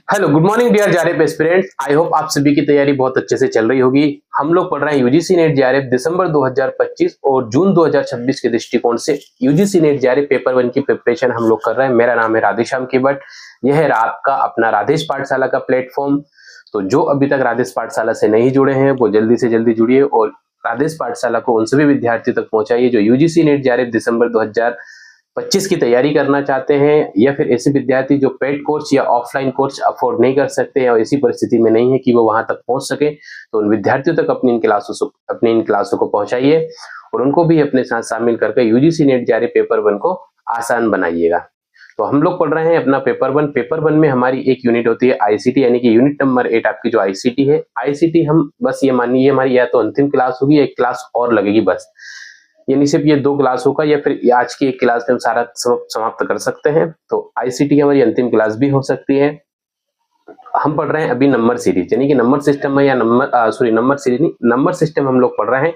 Hello good morning dear JRF aspirants. I hope आप सभी की तैयारी बहुत अच्छे से चल रही होगी। हम लोग पढ़ रहे हैं यूजीसी नेट जेआरएफ दिसंबर 2025 और जून 2026 के दृष्टिकोण से यूजीसी नेट जेआरएफ पेपर 1 की प्रिपरेशन हम लोग कर रहे हैं। मेरा नाम है राधेश्याम केवट। यह है आपका अपना राधेश पाठशाला का प्लेटफॉर्म। तो जो अभी तक राधेश पाठशाला से नहीं जुड़े हैं वो जल्दी से जल्दी जुड़िए और राधेश पाठशाला को उन सभी विद्यार्थियों तक पहुंचाइए जो यूजीसी नेट जेआरएफ दिसंबर 2025 की तैयारी करना चाहते हैं, या फिर ऐसे विद्यार्थी जो पेड कोर्स या ऑफलाइन कोर्स अफोर्ड नहीं कर सकते और ऐसी परिस्थिति में नहीं है कि वो वहां तक पहुंच सके, तो उन विद्यार्थियों तक अपनी इन क्लासों को पहुंचाइए और उनको भी अपने साथ शामिल करके यूजीसी नेट जेआरएफ पेपर 1 को आसान बनाइएगा। तो हम लोग पढ़ रहे हैं अपना पेपर 1। पेपर 1 में हमारी एक यूनिट होती है आईसीटी, यानी कि यूनिट नंबर 8 आपकी जो आईसीटी है। आईसीटी हम बस ये मानिए हमारी या तो अंतिम क्लास होगी, एक क्लास और लगेगी बस, यानी सिर्फ ये 2 क्लास होगा या फिर आज की एक क्लास में हम सारा समाप्त कर सकते हैं। तो आईसीटी हमारी अंतिम क्लास भी हो सकती है। हम पढ़ रहे हैं अभी नंबर सीरीज, यानी कि नंबर सिस्टम है या नंबर सीरीज नहीं, नंबर सिस्टम हम लोग पढ़ रहे हैं।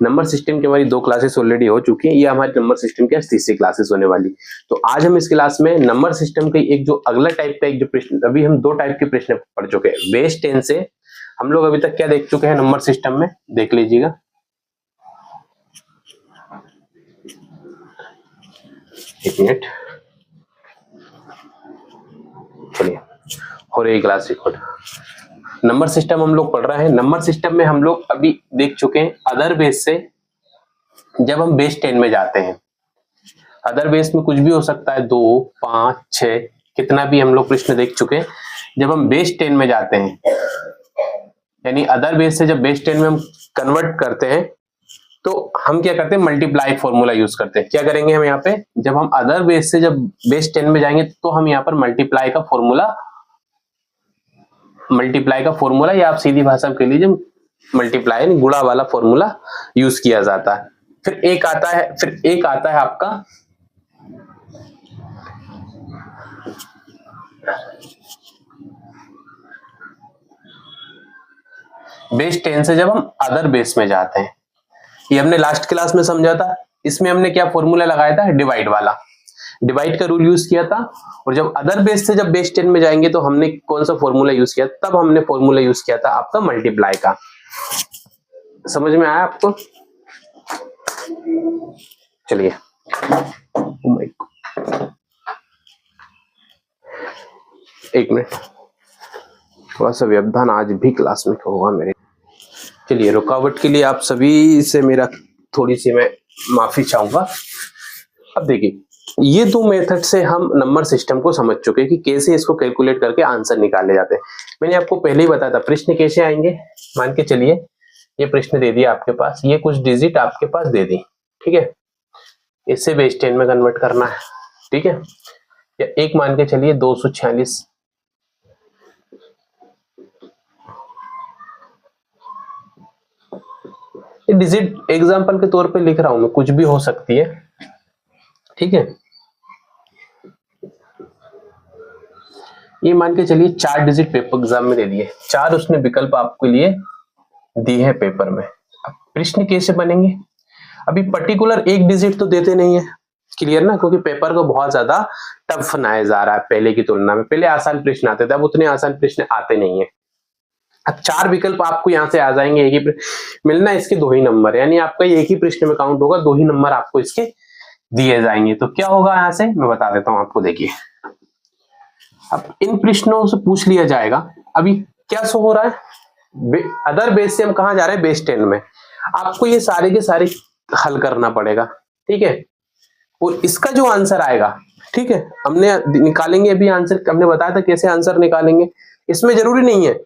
नंबर सिस्टम की हमारी 2 क्लासेस ऑलरेडी हो चुकी हैं। ये हमारी नंबर सिस्टम की तीसरी क्लासेस होने वाली। तो आज हम इस क्लास में नंबर सिस्टम के एक जो अगला टाइप का एक जो प्रश्न, अभी हम 2 टाइप के प्रश्न पढ़ चुके हैं। बेस 10 से हम लोग अभी तक क्या देख चुके हैं नंबर सिस्टम में, देख लीजिएगा। एक मिनट, चलिए हो रही क्लास रिकॉर्ड। नंबर सिस्टम हम लोग पढ़ रहे हैं। नंबर सिस्टम में हम लोग अभी देख चुके हैं अदर बेस से जब हम बेस 10 में जाते हैं। अदर बेस में कुछ भी हो सकता है, 2, 5, 6, कितना भी हम लोग प्रश्न देख चुके हैं। जब हम बेस 10 में जाते हैं, यानी अदर बेस से जब बेस 10 में हम कन्वर्ट करते हैं, तो हम क्या करते हैं, मल्टीप्लाई फॉर्मूला यूज करते हैं। क्या करेंगे हम यहाँ पे, जब हम अदर बेस से जब बेस 10 में जाएंगे तो हम यहाँ पर मल्टीप्लाई का फॉर्मूला या आप सीधी भाषा में कह लीजिए मल्टीप्लाई गुणा वाला फॉर्मूला यूज किया जाता है। फिर एक आता है आपका बेस 10 से जब हम अदर बेस में जाते हैं। ये हमने लास्ट क्लास में समझा था। इसमें हमने क्या फॉर्मूला लगाया था, डिवाइड वाला, डिवाइड का रूल यूज किया था। और जब अदर बेस से जब बेस 10 में जाएंगे तो हमने कौन सा फॉर्मूला यूज किया, तब हमने फॉर्मूला यूज किया था आपका मल्टीप्लाई का। समझ में आया आपको? चलिए, एक मिनट, थोड़ा सा व्यवधान आज भी क्लास में होगा मेरे। चलिए, रुकावट के लिए आप सभी से मेरा थोड़ी सी मैं माफी चाहूंगा। अब देखिए, ये 2 मेथड से हम नंबर सिस्टम को समझ चुके हैं कि कैसे इसको कैलकुलेट करके आंसर निकाले जाते हैं। मैंने आपको पहले ही बताया था प्रश्न कैसे आएंगे। मान के चलिए ये प्रश्न दे दिया आपके पास, ये कुछ डिजिट आपके पास दे दी, ठीक है, इससे बेस 10 में कन्वर्ट करना है, ठीक है। या एक मान के चलिए 246, डिजिट एग्जांपल के तौर पे लिख रहा हूं मैं, कुछ भी हो सकती है, ठीक है। ये मान के चलिए 4 डिजिट पेपर एग्जाम में दे दिए, 4 उसने विकल्प आपके लिए दी है पेपर में। अब प्रश्न कैसे बनेंगे, अभी पर्टिकुलर एक डिजिट तो देते नहीं है, क्लियर ना, क्योंकि पेपर को बहुत ज्यादा टफ बनाया जा रहा है पहले की तुलना में। पहले आसान प्रश्न आते थे, अब उतने आसान प्रश्न आते नहीं है। अब 4 विकल्प आपको यहां से आ जाएंगे, एक ही मिलना, इसके 2 ही नंबर, यानी आपका एक ही प्रश्न में काउंट होगा, 2 ही नंबर आपको इसके दिए जाएंगे। तो क्या होगा यहां से मैं बता देता हूं आपको। देखिए, अब इन प्रश्नों से पूछ लिया जाएगा। अभी क्या शो हो रहा है, अदर बेस से हम कहां जा रहे हैं, बेस 10 में। आपको ये सारे के सारे हल करना पड़ेगा, ठीक है। और इसका जो आंसर आएगा, ठीक है, हमने निकालेंगे अभी आंसर, हमने बताया था कैसे आंसर निकालेंगे। इसमें जरूरी नहीं है,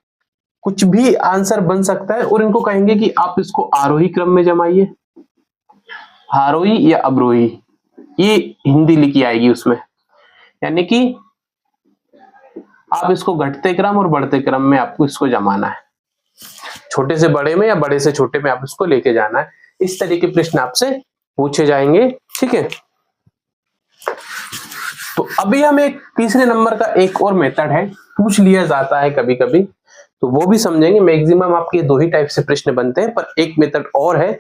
कुछ भी आंसर बन सकता है। और इनको कहेंगे कि आप इसको आरोही क्रम में जमाइए, आरोही या अवरोही, ये हिंदी लिखी आएगी उसमें, यानी कि आप इसको घटते क्रम और बढ़ते क्रम में आपको इसको जमाना है, छोटे से बड़े में या बड़े से छोटे में आप इसको लेके जाना है। इस तरीके के प्रश्न आपसे पूछे जाएंगे, ठीक है। तो अभी हम एक तीसरे नंबर का एक और मेथड है, पूछ लिया जाता है कभी कभी, तो वो भी समझेंगे। मैक्सिमम आपके 2 ही टाइप से प्रश्न बनते हैं, पर एक मेथड और है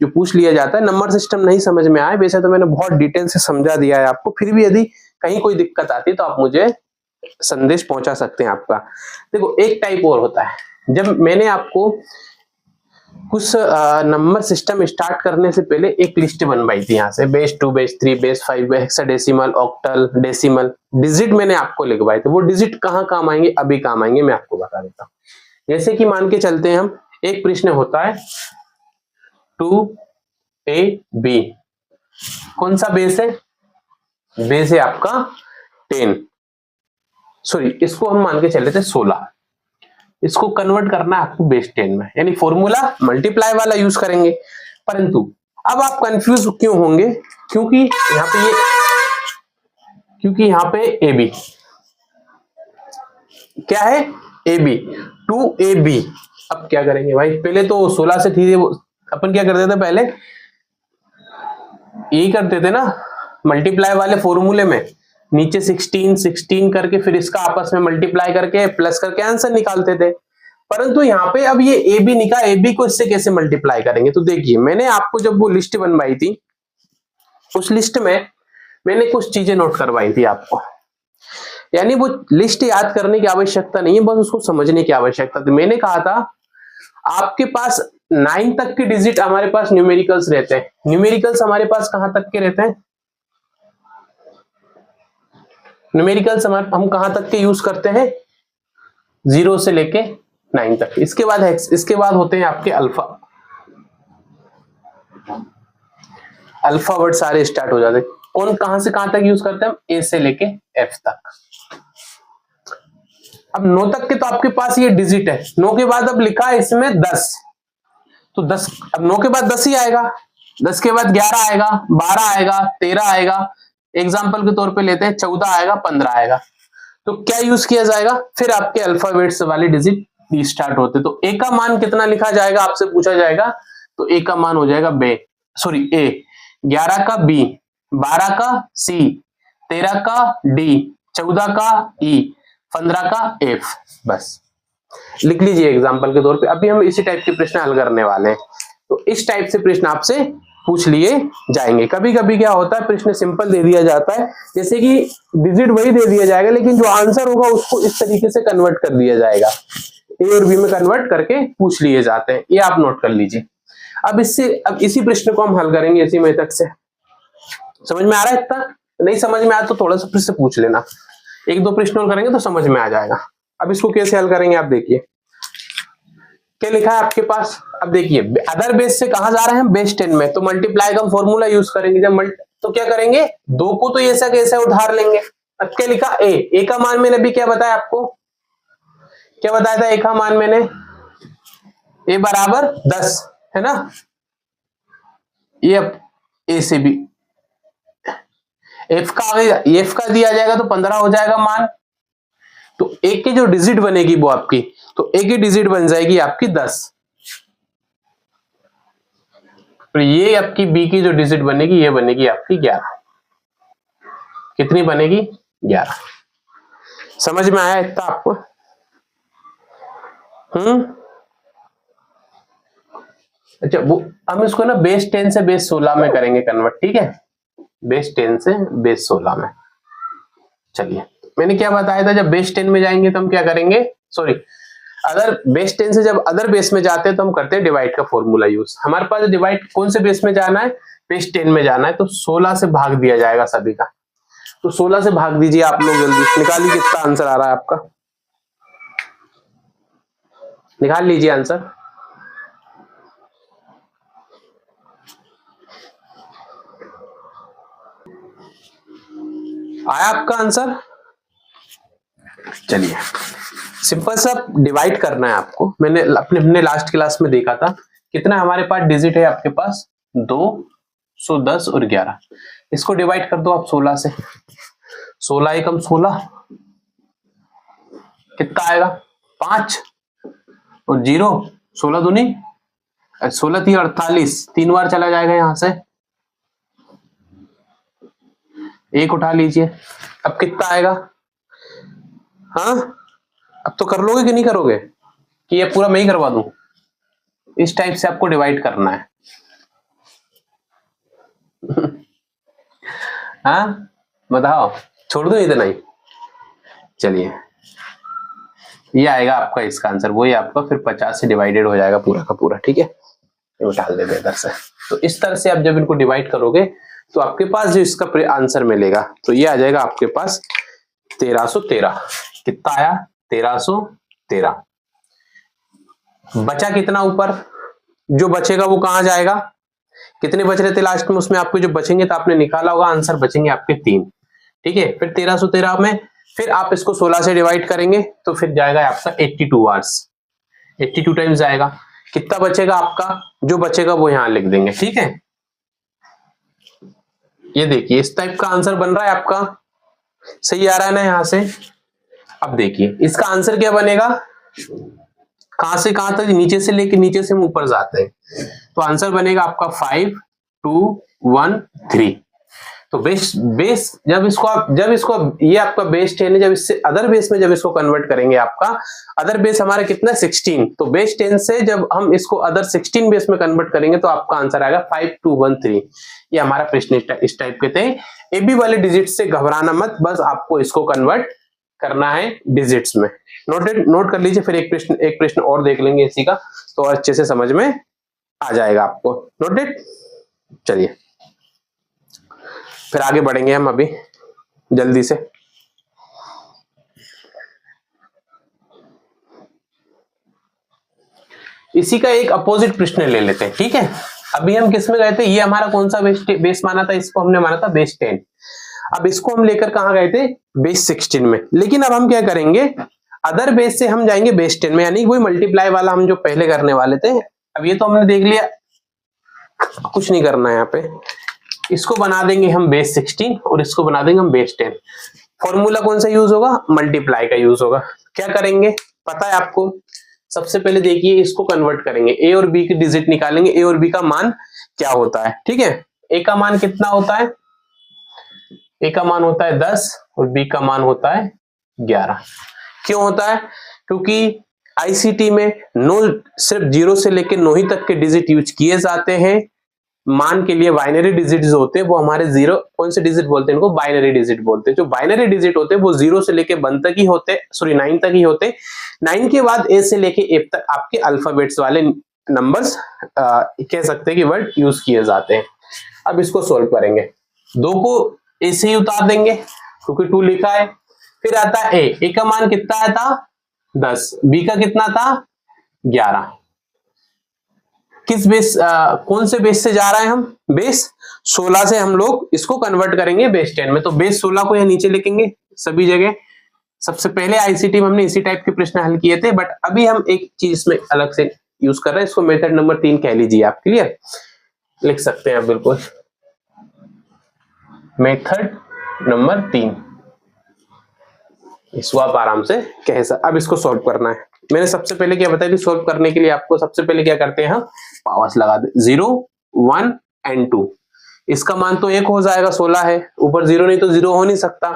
जो पूछ लिया जाता है। नंबर सिस्टम नहीं समझ में आए, वैसे तो मैंने बहुत डिटेल से समझा दिया है आपको, फिर भी यदि कहीं कोई दिक्कत आती है तो आप मुझे संदेश पहुंचा सकते हैं आपका। देखो एक टाइप और होता है, जब मैंने आपको कुछ नंबर सिस्टम स्टार्ट करने से पहले एक लिस्ट बनवाई थी, यहाँ से base 2 base 3 base 5 hexadecimal octal decimal digit मैंने आपको लिखवाए थे। वो डिजिट कहाँ काम आएंगे, अभी काम आएंगे, मैं आपको बता देता हूँ। जैसे कि मान के चलते हैं हम, एक प्रश्न होता है 2AB, कौन सा बेस है, बेस है आपका 10, सॉरी इसको हम मान के चल रहे थे 16, इसको कन्वर्ट करना है आपको बेस 10 में, यानी फॉर्मूला मल्टीप्लाई वाला यूज करेंगे। परंतु अब आप कंफ्यूज क्यों होंगे, क्योंकि यहाँ पे ए बी क्या है, ए बी 2AB। अब क्या करेंगे भाई, पहले तो 16 से थी, अपन क्या करते थे पहले, यही करते थे ना मल्टीप्लाई वाले फॉर्मूले में, नीचे 16 करके फिर इसका आपस में मल्टीप्लाई करके प्लस करके आंसर निकालते थे। परंतु यहाँ पे अब ये ए बी निकाल, ए बी को इससे कैसे मल्टीप्लाई करेंगे, तो देखिए मैंने आपको जब वो लिस्ट बनवाई थी, उस लिस्ट में मैंने कुछ चीजें नोट करवाई थी आपको, यानी वो लिस्ट याद करने की आवश्यकता नहीं है, बस उसको समझने की आवश्यकता थी। मैंने कहा था आपके पास 9 तक के डिजिट हमारे पास न्यूमेरिकल्स रहते हैं। न्यूमेरिकल्स हमारे पास कहां तक के रहते हैं, न्यूमेरिकल्स हम कहां तक के यूज करते हैं, 0 से लेके 9 तक। इसके बाद होते हैं आपके अल्फा वर्ड सारे स्टार्ट हो जाते हैं। कौन कहां से कहां तक यूज करते हैं, ए से लेके एफ तक। अब 9 तक के तो आपके पास ये डिजिट है, 9 के बाद अब लिखा है इसमें 10, तो 10, अब 9 के बाद 10 ही आएगा, 10 के बाद 11 आएगा, 12 आएगा, 13 आएगा, एग्जाम्पल के तौर पे लेते हैं 14 आएगा, 15 आएगा। तो क्या यूज किया जाएगा, फिर आपके अल्फाबेट्स वाले डिजिट स्टार्ट होते। तो ए का मान कितना लिखा जाएगा, आपसे पूछा जाएगा, तो ए का मान हो जाएगा ए, 11 का बी, 12 का सी, 13 का डी, 14 का ई, 15 का एफ। बस लिख लीजिए एग्जाम्पल के तौर पे। अभी हम इसी टाइप के प्रश्न हल करने वाले हैं, तो इस टाइप से प्रश्न आपसे पूछ लिए जाएंगे। कभी कभी क्या होता है, प्रश्न सिंपल दे दिया जाता है, जैसे कि डिजिट वही दे दिया जाएगा, लेकिन जो आंसर होगा उसको इस तरीके से कन्वर्ट कर दिया जाएगा, ए और बी में कन्वर्ट करके पूछ लिए जाते हैं। ये आप नोट कर लीजिए। अब इसी प्रश्न को हम हल करेंगे इसी मेथड से। समझ में आ रहा है इतना? नहीं समझ में आया तो थोड़ा सा फिर से पूछ लेना, 1-2 प्रश्न और करेंगे तो समझ में आ जाएगा। अब इसको कैसे हल करेंगे, आप देखिए क्या लिखा है आपके पास। अब देखिए अदर बेस से कहां जा रहे हैं, बेस 10 में, तो मल्टीप्लाई का फॉर्मूला यूज करेंगे। जब तो क्या करेंगे, 2 को तो ऐसा कैसे उधार लेंगे। अब क्या लिखा, ए का मान मैंने अभी क्या बताया आपको, क्या बताया था, ए का मान मैंने, ए बराबर 10 है ना, ये ए से भी एफ का दिया जाएगा तो 15 हो जाएगा मान। तो एक की जो डिजिट बनेगी वो आपकी, तो एक की डिजिट बन जाएगी आपकी 10। तो ये आपकी बी की जो डिजिट बनेगी, ये बनेगी आपकी 11। कितनी बनेगी, 11। समझ में आया इतना आपको? अच्छा, वो हम इसको ना बेस 10 से बेस 16 में करेंगे कन्वर्ट, ठीक है, बेस 10 से बेस 16 में। चलिए, मैंने क्या बताया था, जब बेस 10 में जाएंगे तो हम क्या करेंगे, सॉरी अगर बेस 10 से जब अदर बेस में जाते हैं तो हम करते हैं डिवाइड का फॉर्मूला यूज। हमारे पास डिवाइड कौन से बेस में जाना है, बेस 10 में जाना है, तो 16 से भाग दिया जाएगा सभी का। तो 16 से भाग दीजिए आप लोग, जल्दी निकालिए कितना आंसर आ रहा है आपका, निकाल लीजिए आंसर। आया आपका आंसर? चलिए, सिंपल सा डिवाइड करना है आपको। हमने लास्ट क्लास में देखा था, कितना हमारे पास डिजिट है आपके पास, 210 और 11। इसको डिवाइड कर दो आप 16 से, 16 एकम 16, कितना आएगा 5 और 0, 16 दूनी 16 थी 48, 3 बार चला जाएगा यहां से, 1 उठा लीजिए। अब कितना आएगा, हाँ अब तो कर लोगे कि नहीं करोगे, कि ये पूरा मैं ही करवा दूं। इस टाइप से आपको डिवाइड करना है। हाँ बताओ, छोड़ दो इतना ही, चलिए ये आएगा आपका इसका आंसर, वही आपका फिर 50 से डिवाइडेड हो जाएगा पूरा का पूरा। ठीक है, ये उठाल देते इधर से। तो इस तरह से आप जब इनको डिवाइड करोगे तो आपके पास जो इसका आंसर मिलेगा तो ये आ जाएगा आपके पास 1313। कितना आया? 1313। बचा कितना ऊपर? जो बचेगा वो कहां जाएगा? कितने बच रहे थे लास्ट में? उसमें आपके जो बचेंगे तो आपने निकाला होगा आंसर, बचेंगे आपके 3। ठीक है, फिर 1313 में फिर आप इसको 16 से डिवाइड करेंगे तो फिर जाएगा आपका 82 आवर्स, 82 टाइम्स जाएगा। कितना बचेगा आपका? जो बचेगा वो यहां लिख देंगे। ठीक है, ये देखिए इस टाइप का आंसर बन रहा है आपका, सही आ रहा है ना यहां से। अब देखिए इसका आंसर क्या बनेगा, कहां से कहां तक? नीचे से लेके नीचे से हम ऊपर जाते हैं, तो आंसर बनेगा आपका 5213। तो बेस जब इसको ये आपका बेस 10 है, जब इससे अदर बेस में जब इसको कन्वर्ट करेंगे, आपका अदर बेस हमारा कितना 16, तो बेस 10 से जब हम इसको अदर 16 बेस में कन्वर्ट करेंगे तो आपका आंसर आएगा 5213। ये हमारा प्रश्न इस टाइप के थे। एबी वाले डिजिट से घबराना मत, बस आपको इसको कन्वर्ट करना है डिजिट्स में। नोट कर लीजिए, फिर एक प्रश्न और देख लेंगे इसी का, तो अच्छे से समझ में आ जाएगा आपको। नोटेड। चलिए फिर आगे बढ़ेंगे हम अभी जल्दी से। इसी का एक अपोजिट प्रश्न ले लेते हैं। ठीक है, अभी हम किस में गए थे? ये हमारा कौन सा बेस माना था? इसको हमने माना था बेस 10। अब इसको हम लेकर कहां गए थे? बेस 16 में। लेकिन अब हम क्या करेंगे, अदर बेस से हम जाएंगे बेस 10 में, यानी वही मल्टीप्लाई वाला हम जो पहले करने वाले थे। अब ये तो हमने देख लिया, कुछ नहीं करना है यहाँ पे। इसको बना देंगे हम बेस 16 और इसको बना देंगे हम बेस 10। फॉर्मूला कौन सा यूज होगा? मल्टीप्लाई का यूज होगा। क्या करेंगे पता है आपको? सबसे पहले देखिए इसको कन्वर्ट करेंगे, ए और बी की डिजिट निकालेंगे, ए और बी का मान क्या होता है। ठीक है, ए का मान कितना होता है? ए का मान होता है 10 और बी का मान होता है 11। क्यों होता है? क्योंकि आईसीटी में सिर्फ 0 से लेकर 9 ही तक के डिजिट यूज किए जाते हैं। मान के लिए बाइनरी डिजिट जो होते हैं वो हमारे 0, कौन से डिजिट बोलते हैं? इनको बाइनरी डिजिट बोलते हैं। जो बाइनरी डिजिट होते हैं वो 0 से लेके 1 तक ही होते, सॉरी 9 तक ही होते। 9 के बाद ए से लेके ए तक आपके अल्फाबेट्स वाले नंबर्स कह सकते हैं कि वर्ड यूज किए जाते हैं। अब इसको सोल्व करेंगे, 2 को ए से ही उतार देंगे क्योंकि 2 लिखा है। फिर आता है ए का मान कितना आया था? 10, बी का कितना था? 11। किस बेस कौन से बेस से जा रहे हैं हम? बेस 16 से हम लोग इसको कन्वर्ट करेंगे बेस 10 में। तो बेस 16 को यहाँ नीचे लिखेंगे सभी जगह। सबसे पहले आईसीटी में हमने इसी टाइप के प्रश्न हल किए थे, बट अभी हम एक चीज इसमें अलग से यूज कर रहे हैं, इसको मेथड नंबर 3 कह लीजिए आप। क्लियर? लिख सकते हैं आप बिल्कुल, मेथड नंबर 3, इसको आप आराम से कह सकते। अब इसको सॉल्व करना है। मैंने सबसे पहले क्या बताया कि सॉल्व करने के लिए आपको सबसे पहले क्या करते हैं, हम पावर्स लगा दे, 0, 1 एंड 2। इसका मान तो 1 हो जाएगा, 16 है, ऊपर 0 नहीं तो 0 हो नहीं सकता।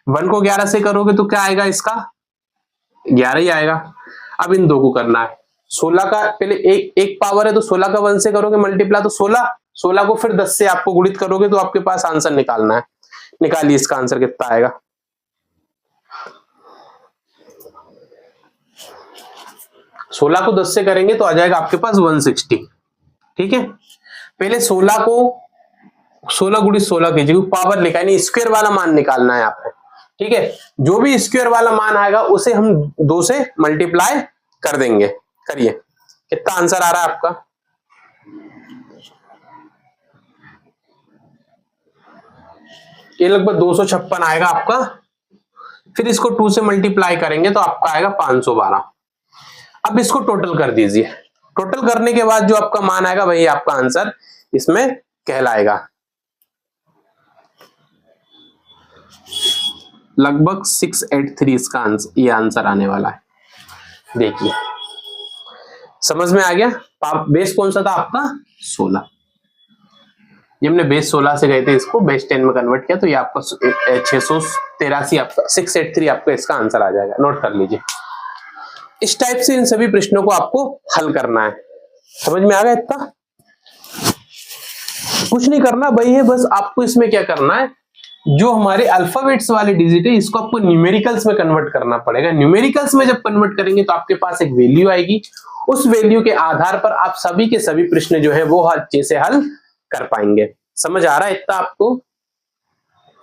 1 को 11 से करोगे तो क्या आएगा? इसका 11 ही आएगा। अब इन 2 को करना है। 16 का पहले एक पावर है तो 16 का 1 से करोगे मल्टीप्लाई तो 16 को फिर 10 से आपको गुणित करोगे तो आपके पास आंसर निकालना है। निकालिए इसका आंसर कितना आएगा। 16 को 10 से करेंगे तो आ जाएगा आपके पास 160। ठीक है, पहले 16 को 16 गुणित 16 कीजिए, पावर लिखा है नहीं, स्क्वायर वाला मान निकालना है आपको। ठीक है, जो भी स्क्वायर वाला मान आएगा उसे हम 2 से मल्टीप्लाई कर देंगे। करिए, कितना आंसर आ रहा है आपका? ये लगभग 256 आएगा आपका। फिर इसको 2 से मल्टीप्लाई करेंगे तो आपका आएगा 512। अब इसको टोटल कर दीजिए। टोटल करने के बाद जो आपका मान आएगा वही आपका आंसर इसमें कहलाएगा। लगभग 683 इसका आंसर, ये आंसर आने वाला है। देखिए समझ में आ गया? बेस कौन सा था आपका? 16। ये हमने बेस 16 से गए थे, इसको बेस 10 में कन्वर्ट किया तो ये आपका 683 आपका 683 आपका इसका आंसर आ जाएगा। नोट कर लीजिए। इस टाइप से इन सभी प्रश्नों को आपको हल करना है। समझ में आ गया? इतना कुछ नहीं करना भाई है, बस आपको इसमें क्या करना है, जो हमारे अल्फाबेट्स वाले डिजिट है इसको आपको न्यूमेरिकल्स में कन्वर्ट करना पड़ेगा। न्यूमेरिकल्स में जब कन्वर्ट करेंगे तो आपके पास एक वैल्यू आएगी, उस वैल्यू के आधार पर आप सभी के सभी प्रश्न जो है वो अच्छे से हल कर पाएंगे। समझ आ रहा है इतना आपको?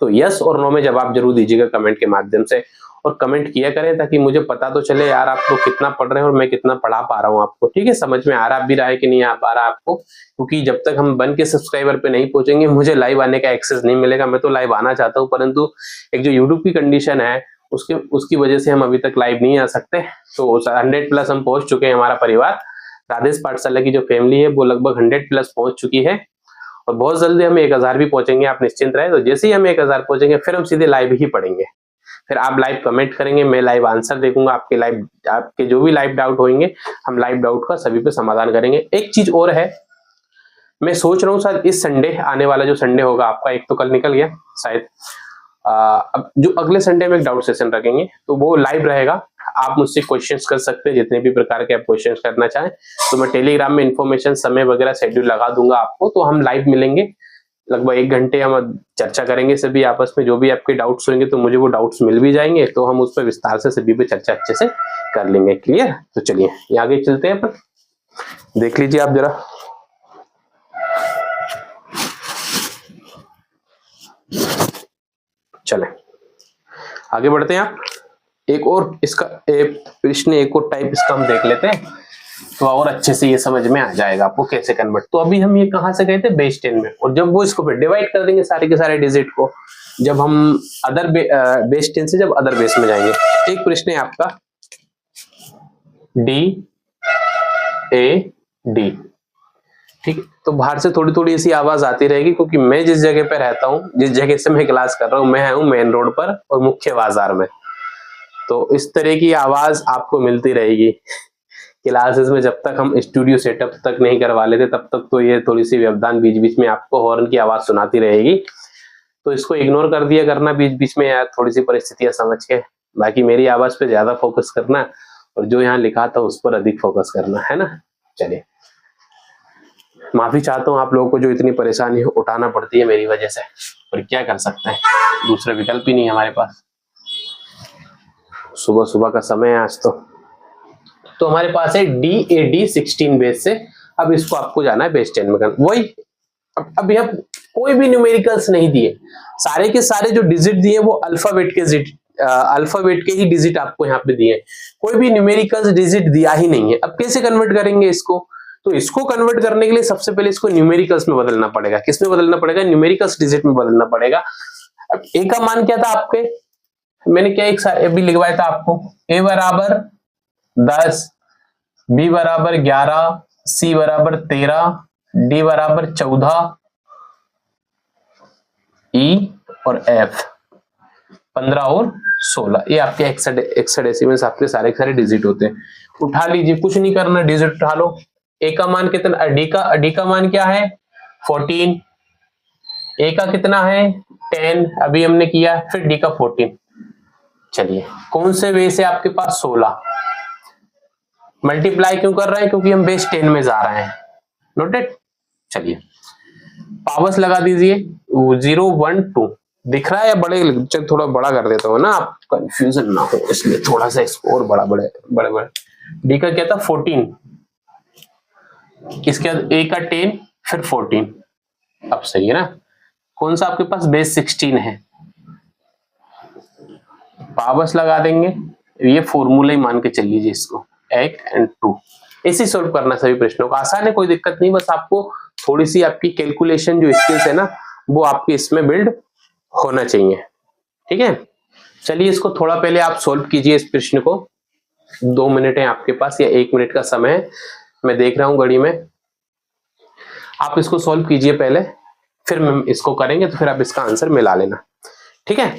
तो यस और नो में जवाब जरूर दीजिएगा कमेंट के माध्यम से, और कमेंट किया करें ताकि मुझे पता तो चले यार आप लोग कितना पढ़ रहे हैं और मैं कितना पढ़ा पा रहा हूँ आपको। ठीक है, समझ में आ रहा भी रहा है कि नहीं आ पा रहा आपको? क्योंकि जब तक हम बन के सब्सक्राइबर पे नहीं पहुंचेंगे मुझे लाइव आने का एक्सेस नहीं मिलेगा। मैं तो लाइव आना चाहता हूँ, परंतु एक जो यूट्यूब की कंडीशन है उसकी वजह से हम अभी तक लाइव नहीं आ सकते। तो 100+ हम पहुंच चुके हैं, हमारा परिवार राधेश पाठशाला की जो फैमिली है वो लगभग 100+ पहुंच चुकी है, और बहुत जल्दी हम 1000 भी पहुंचेंगे, आप निश्चिंत रहे। तो जैसे ही हम 1000 पहुंचेंगे फिर हम सीधे लाइव ही पढ़ेंगे, फिर आप लाइव कमेंट करेंगे, मैं लाइव आंसर देखूंगा, आपके जो भी लाइव डाउट होंगे हम लाइव डाउट का सभी पे समाधान करेंगे। एक चीज और है, मैं सोच रहा हूँ शायद इस संडे आने वाला जो संडे होगा आपका, एक तो कल निकल गया शायद, अब जो अगले संडे में एक डाउट सेशन रखेंगे तो वो लाइव रहेगा। आप मुझसे क्वेश्चंस कर सकते हैं, जितने भी प्रकार के आप क्वेश्चंस करना चाहें, तो मैं टेलीग्राम में इंफॉर्मेशन समय वगैरह शेड्यूल लगा दूंगा आपको, तो हम लाइव मिलेंगे लगभग 1 घंटे, हम चर्चा करेंगे सभी आपस में, जो भी आपके डाउट्स होंगे तो मुझे वो डाउट्स मिल भी जाएंगे, तो हम उस पर विस्तार से सभी पे चर्चा अच्छे से कर लेंगे। क्लियर? तो चलिए ये आगे चलते हैं अपन, देख लीजिए आप जरा। चले आगे बढ़ते हैं। आप एक और इसका प्रश्न, एक और टाइप इसका हम देख लेते हैं तो और अच्छे से ये समझ में आ जाएगा आपको कैसे कन्वर्ट। तो अभी हम ये कहां से गए थे? बेस 10 में, और जब वो इसको फिर डिवाइड कर देंगे सारे के सारे डिजिट को, जब हम अदर बेस 10 से जब अदर बेस में जाएंगे। एक प्रश्न है आपका DAD, ठीक है? तो बाहर से थोड़ी थोड़ी ऐसी आवाज आती रहेगी क्योंकि मैं जिस जगह पे रहता हूँ, जिस जगह से मैं क्लास कर रहा हूँ, मैं हूँ मेन रोड पर और मुख्य बाजार में, तो इस तरह की आवाज आपको मिलती रहेगी क्लासेस में। जब तक हम स्टूडियो सेटअप तक नहीं करवा लेते तब तक तो ये थोड़ी सी व्यवधान बीच बीच में आपको हॉर्न की आवाज सुनाती रहेगी, तो इसको इग्नोर कर दिया करना बीच बीच में यार, थोड़ी सी परिस्थितियां समझ के। बाकी मेरी आवाज पे ज्यादा फोकस करना और जो यहाँ लिखा था उस पर अधिक फोकस करना, है ना? चलिए, माफी चाहता हूँ आप लोगों को जो इतनी परेशानी उठाना पड़ती है मेरी वजह से, पर क्या कर सकते हैं, दूसरा विकल्प ही नहीं हमारे पास। सुबह सुबह का समय है आज तो हमारे पास है DAD 16 बेस से। अब इसको आपको जाना है बेस 10 में करना। वही अब यहाँ कोई भी न्यूमेरिकल्स नहीं दिए, सारे के सारे जो डिजिट दिए वो अल्फाबेट के ही डिजिट आपको यहाँ पे दिए, कोई भी न्यूमेरिकल्स डिजिट दिया ही नहीं है। अब कैसे कन्वर्ट करेंगे इसको? तो इसको कन्वर्ट करने के लिए सबसे पहले इसको न्यूमेरिकल्स में बदलना पड़ेगा। किस में बदलना पड़ेगा? न्यूमेरिकल्स डिजिट में बदलना पड़ेगा। अब ए का मान क्या था आपके, मैंने क्या एक अभी लिखवाया था आपको, A बराबर 10, B बराबर 11, C बराबर 13, D बराबर 14, E और F 15 और 16। ये आपके हेक्साडेसिमल्स आपके सारे डिजिट होते हैं। उठा लीजिए, कुछ नहीं करना, डिजिट उठा लो। A का मान कितना, D का मान क्या है? 14, A का कितना है? 10, अभी हमने किया, फिर D का 14। चलिए, कौन से वे से आपके पास 16 मल्टीप्लाई क्यों कर रहे हैं? क्योंकि हम बेस 10 में जा रहे हैं। नोटेड? चलिए पावर्स लगा दीजिए, 0 1 2 दिख रहा है या बड़े? चल थोड़ा बड़ा कर देता हूँ ना, आप कंफ्यूजन ना हो, इसलिए थोड़ा सा इसको और बड़ा बड़े बड़े बड़े। डी का क्या था? 14, इसके बाद ए का 10, फिर 14। अब सही है ना? कौन सा आपके पास? बेस 16 है। पावर्स लगा देंगे, ये फॉर्मूला ही मान के चल लीजिए इसको, 8 और 2। ऐसे सॉल्व करना सभी प्रश्नों का, आसान है, कोई दिक्कत नहीं, बस आपको थोड़ी सी आपकी कैलकुलेशन जो स्किल्स है ना वो आपकी इसमें बिल्ड होना चाहिए। ठीक है, चलिए इसको थोड़ा पहले आप सॉल्व कीजिए इस प्रश्न को। 2 मिनट है आपके पास या 1 मिनट का समय है, मैं देख रहा हूं घड़ी में। आप इसको सॉल्व कीजिए पहले, फिर हम इसको करेंगे, तो फिर आप इसका आंसर मिला लेना। ठीक है,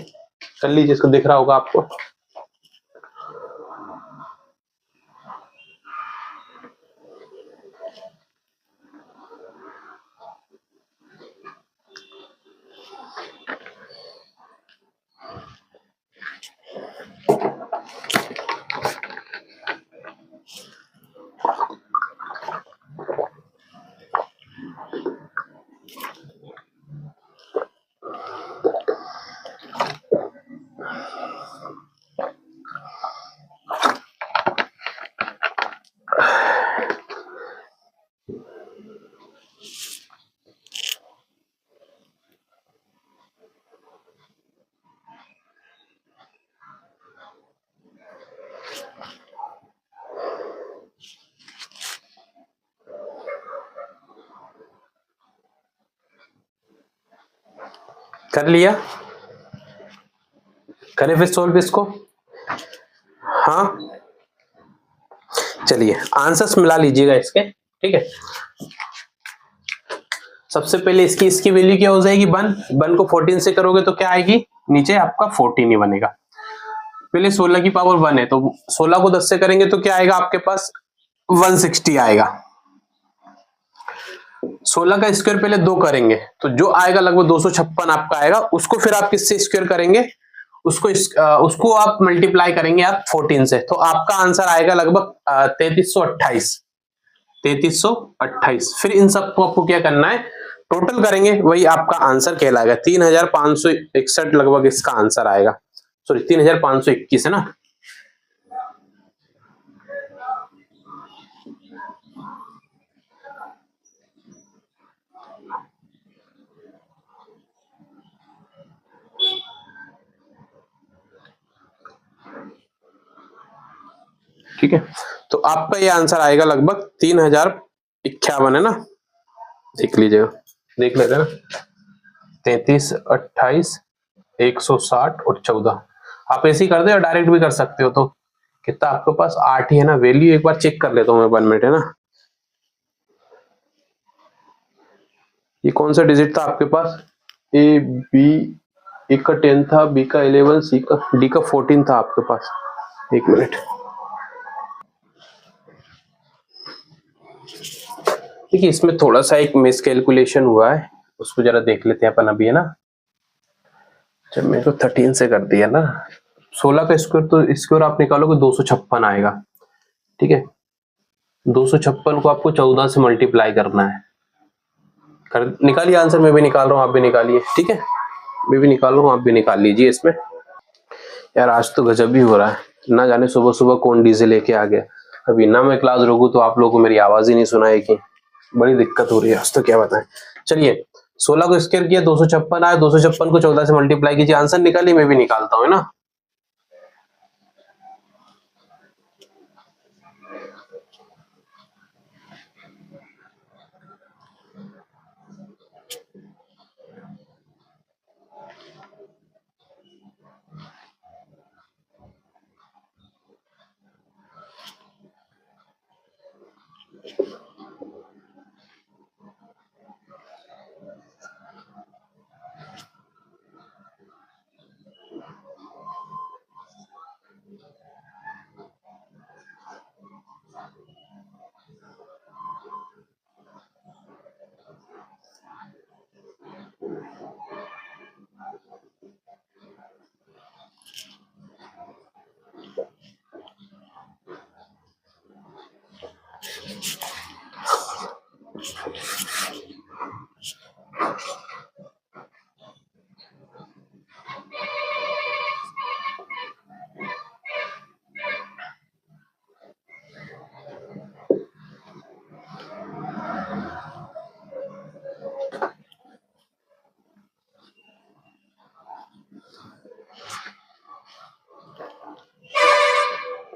कर लीजिए, इसको दिख रहा होगा आपको। कर लिया, करें फिर सोल्व इसको। हाँ चलिए आंसर्स मिला लीजिएगा इसके, ठीक है। सबसे पहले इसकी वैल्यू क्या हो जाएगी 1 को 14 से करोगे तो क्या आएगी, नीचे आपका 14 ही बनेगा। पहले 16 की पावर 1 है तो 16 को 10 से करेंगे तो क्या आएगा आपके पास 160 आएगा। 16 का स्क्वायर पहले 2 करेंगे तो जो आएगा लगभग 256 आपका आएगा। उसको फिर आप किससे स्क्वायर करेंगे, उसको आप मल्टीप्लाई करेंगे आप 14 से, तो आपका आंसर आएगा लगभग 3328। फिर इन सबको आपको क्या करना है, टोटल करेंगे, वही आपका आंसर कहलाएगा। 3561 लगभग इसका आंसर आएगा, सॉरी 3521 है ना। ठीक है, तो आपका ये आंसर आएगा लगभग 3051 है ना। देख लीजिएगा, देख लेते हैं ना। 33, 28, 160 और 14। आप ऐसे ही कर दो या डायरेक्ट भी कर सकते हो। तो कितना आपके पास 8 ही है ना। वैल्यू एक बार चेक कर लेता हूँ मैं 1 मिनट, है ना। ये कौन सा डिजिट था आपके पास, ए बी, ए का 10 था, बी का 11, सी का, डी का 14 था आपके पास। एक मिनट, देखिए इसमें थोड़ा सा एक मिस कैलकुलेशन हुआ है, उसको जरा देख लेते हैं अपन अभी, है ना। जब मेरे को 13 से कर दिया ना, 16 का स्क्वायर तो स्क्वायर आप निकालोगे 256 आएगा, ठीक है। 256 को आपको 14 से मल्टीप्लाई करना है। निकालिए आंसर, मैं भी निकाल रहा हूँ, आप भी निकालिए, ठीक है। मैं भी निकाल रहा हूँ, आप भी निकाल लीजिए इसमें। यार आज तो गजब ही हो रहा है, ना जाने सुबह सुबह कौन डीजे लेके आ गया। अभी ना मैं क्लास रोकूं तो आप लोगों को मेरी आवाज ही नहीं सुनाएगी, बड़ी दिक्कत हो रही है आज तो, क्या बताएं। चलिए 16 को स्क्वायर किया 256 आया, 256 को 14 से मल्टीप्लाई कीजिए, आंसर निकालिए, मैं भी निकालता हूँ, है ना।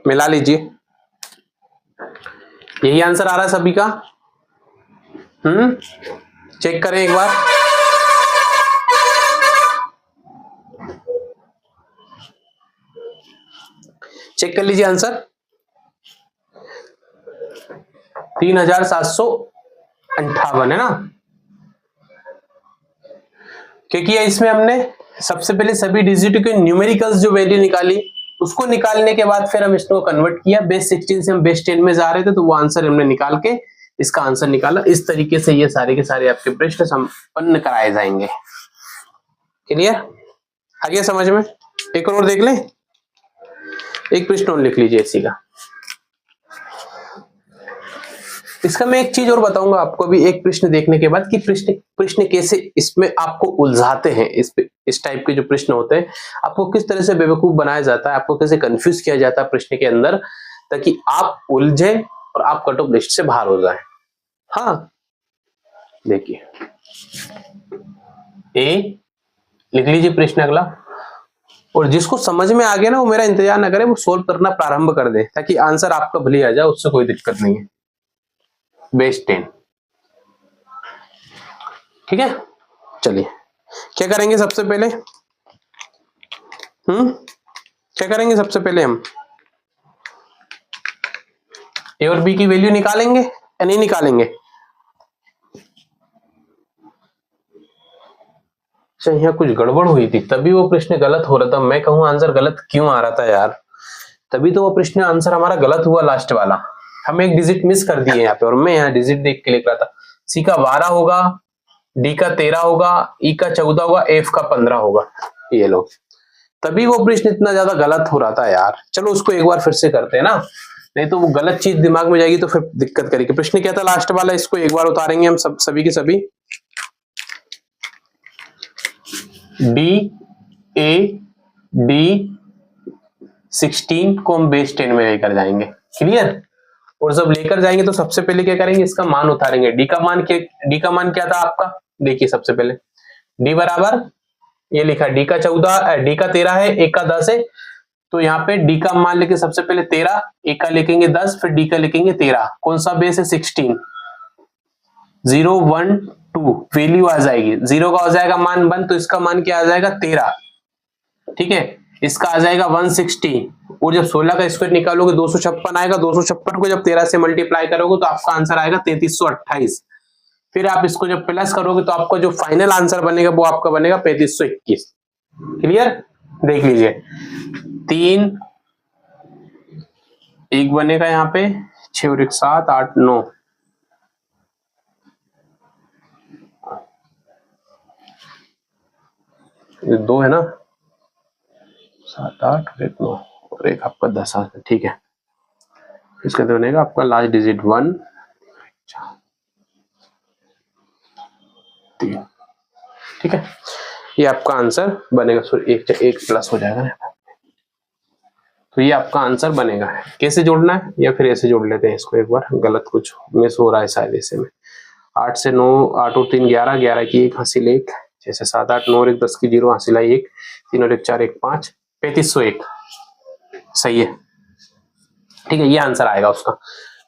मिला लीजिए, यही आंसर आ रहा है सभी का। चेक करें एक बार, चेक कर लीजिए आंसर 3758 है ना। क्योंकि इसमें हमने सबसे पहले सभी डिजिट के न्यूमेरिकल्स जो वैल्यू निकाली, उसको निकालने के बाद फिर हम इसको कन्वर्ट किया, बेस 16 से हम बेस 10 में जा रहे थे, तो वो आंसर हमने निकाल के इसका आंसर निकाला। इस तरीके से ये सारे के सारे आपके प्रश्न संपन्न कराए जाएंगे। क्लियर, आ गया समझ में। एक और देख लें, एक प्रश्न और लिख लीजिए इसी का। इसका मैं एक चीज और बताऊंगा आपको अभी एक प्रश्न देखने के बाद कि प्रश्न कैसे इसमें आपको उलझाते हैं। इस टाइप के जो प्रश्न होते हैं, आपको किस तरह से बेवकूफ बनाया जाता है, आपको कैसे कंफ्यूज किया जाता है प्रश्न के अंदर, ताकि आप उलझे और आप कट ऑफ लिस्ट से बाहर हो जाए। हाँ देखिए, ए लिख लीजिए प्रश्न अगला, और जिसको समझ में आ गया ना वो मेरा इंतजार ना करे, वो सोल्व करना प्रारंभ कर दे, ताकि आंसर आपका भले आ जाए, उससे कोई दिक्कत नहीं है। बेस 10, ठीक है। चलिए क्या करेंगे सबसे पहले? क्या करेंगे सबसे पहले? हम ए और बी की वैल्यू निकालेंगे या नहीं निकालेंगे? अच्छा, यहाँ कुछ गड़बड़ हुई थी तभी वो प्रश्न गलत हो रहा था। मैं कहूँ आंसर गलत क्यों आ रहा था यार, तभी तो वो प्रश्न आंसर हमारा गलत हुआ लास्ट वाला। हम एक डिजिट मिस कर दिए यहाँ पे, और मैं यहाँ डिजिट देख के लिख रहा था। सी का 12 होगा, डी का 13 होगा, ई का 14 होगा, एफ का 15 होगा। ये लो, तभी वो प्रश्न इतना ज्यादा गलत हो रहा था यार। चलो उसको एक बार फिर से करते हैं ना, नहीं तो वो गलत चीज दिमाग में जाएगी तो फिर दिक्कत करेगी। प्रश्न क्या था लास्ट वाला, इसको एक बार उतारेंगे हम सभी के सभी। डी ए डी 16 को हम बेस 10 में लेकर जाएंगे। क्लियर? और जब लेकर जाएंगे तो सबसे पहले क्या करेंगे, इसका मान उतारेंगे। डी का मान क्या था आपका? देखिए सबसे पहले डी बराबर, ये लिखा डी का 14, डी का 13 है, एक का 10 है, तो यहाँ पे डी का मान लेके सबसे पहले 13, एक का लिखेंगे 10, फिर डी का लिखेंगे 13। कौन सा बेस है? 16। 0 1 2 वैल्यू आ जाएगी, 0 का हो जाएगा मान 1, तो इसका मान क्या आ जाएगा? 13। ठीक है, इसका आ जाएगा 160, और जब 16 का स्क्वायर निकालोगे 256 आएगा। 256 को जब 13 से मल्टीप्लाई करोगे तो आपका आंसर आएगा 3328। फिर आप इसको जब प्लस करोगे तो आपका जो फाइनल आंसर बनेगा वो आपका बनेगा 3521। क्लियर? देख लीजिए, 3 1 बनेगा यहाँ पे, 6 और 1 7 8 9, ये 2 है ना, 7 8 और 1 9, और एक आपका 10 आता है। ठीक है, इसका तो बनेगा आपका लास्ट डिजिट 1 3। ठीक है, ये आपका आंसर बनेगा। सॉरी, एक प्लस हो जाएगा ना, तो ये आपका आंसर बनेगा। कैसे जोड़ना है, या फिर ऐसे जोड़ लेते हैं इसको एक बार, गलत कुछ मिस हो रहा है शायद ऐसे में। 8 से 9, 8 और 3 11, 11 की 1 हासिल 1, जैसे 7 8 9 और 1 10 की 0 हासिल 1, 3 और 1 4 1 5, 3501। सही है, ठीक है, ये आंसर आएगा उसका।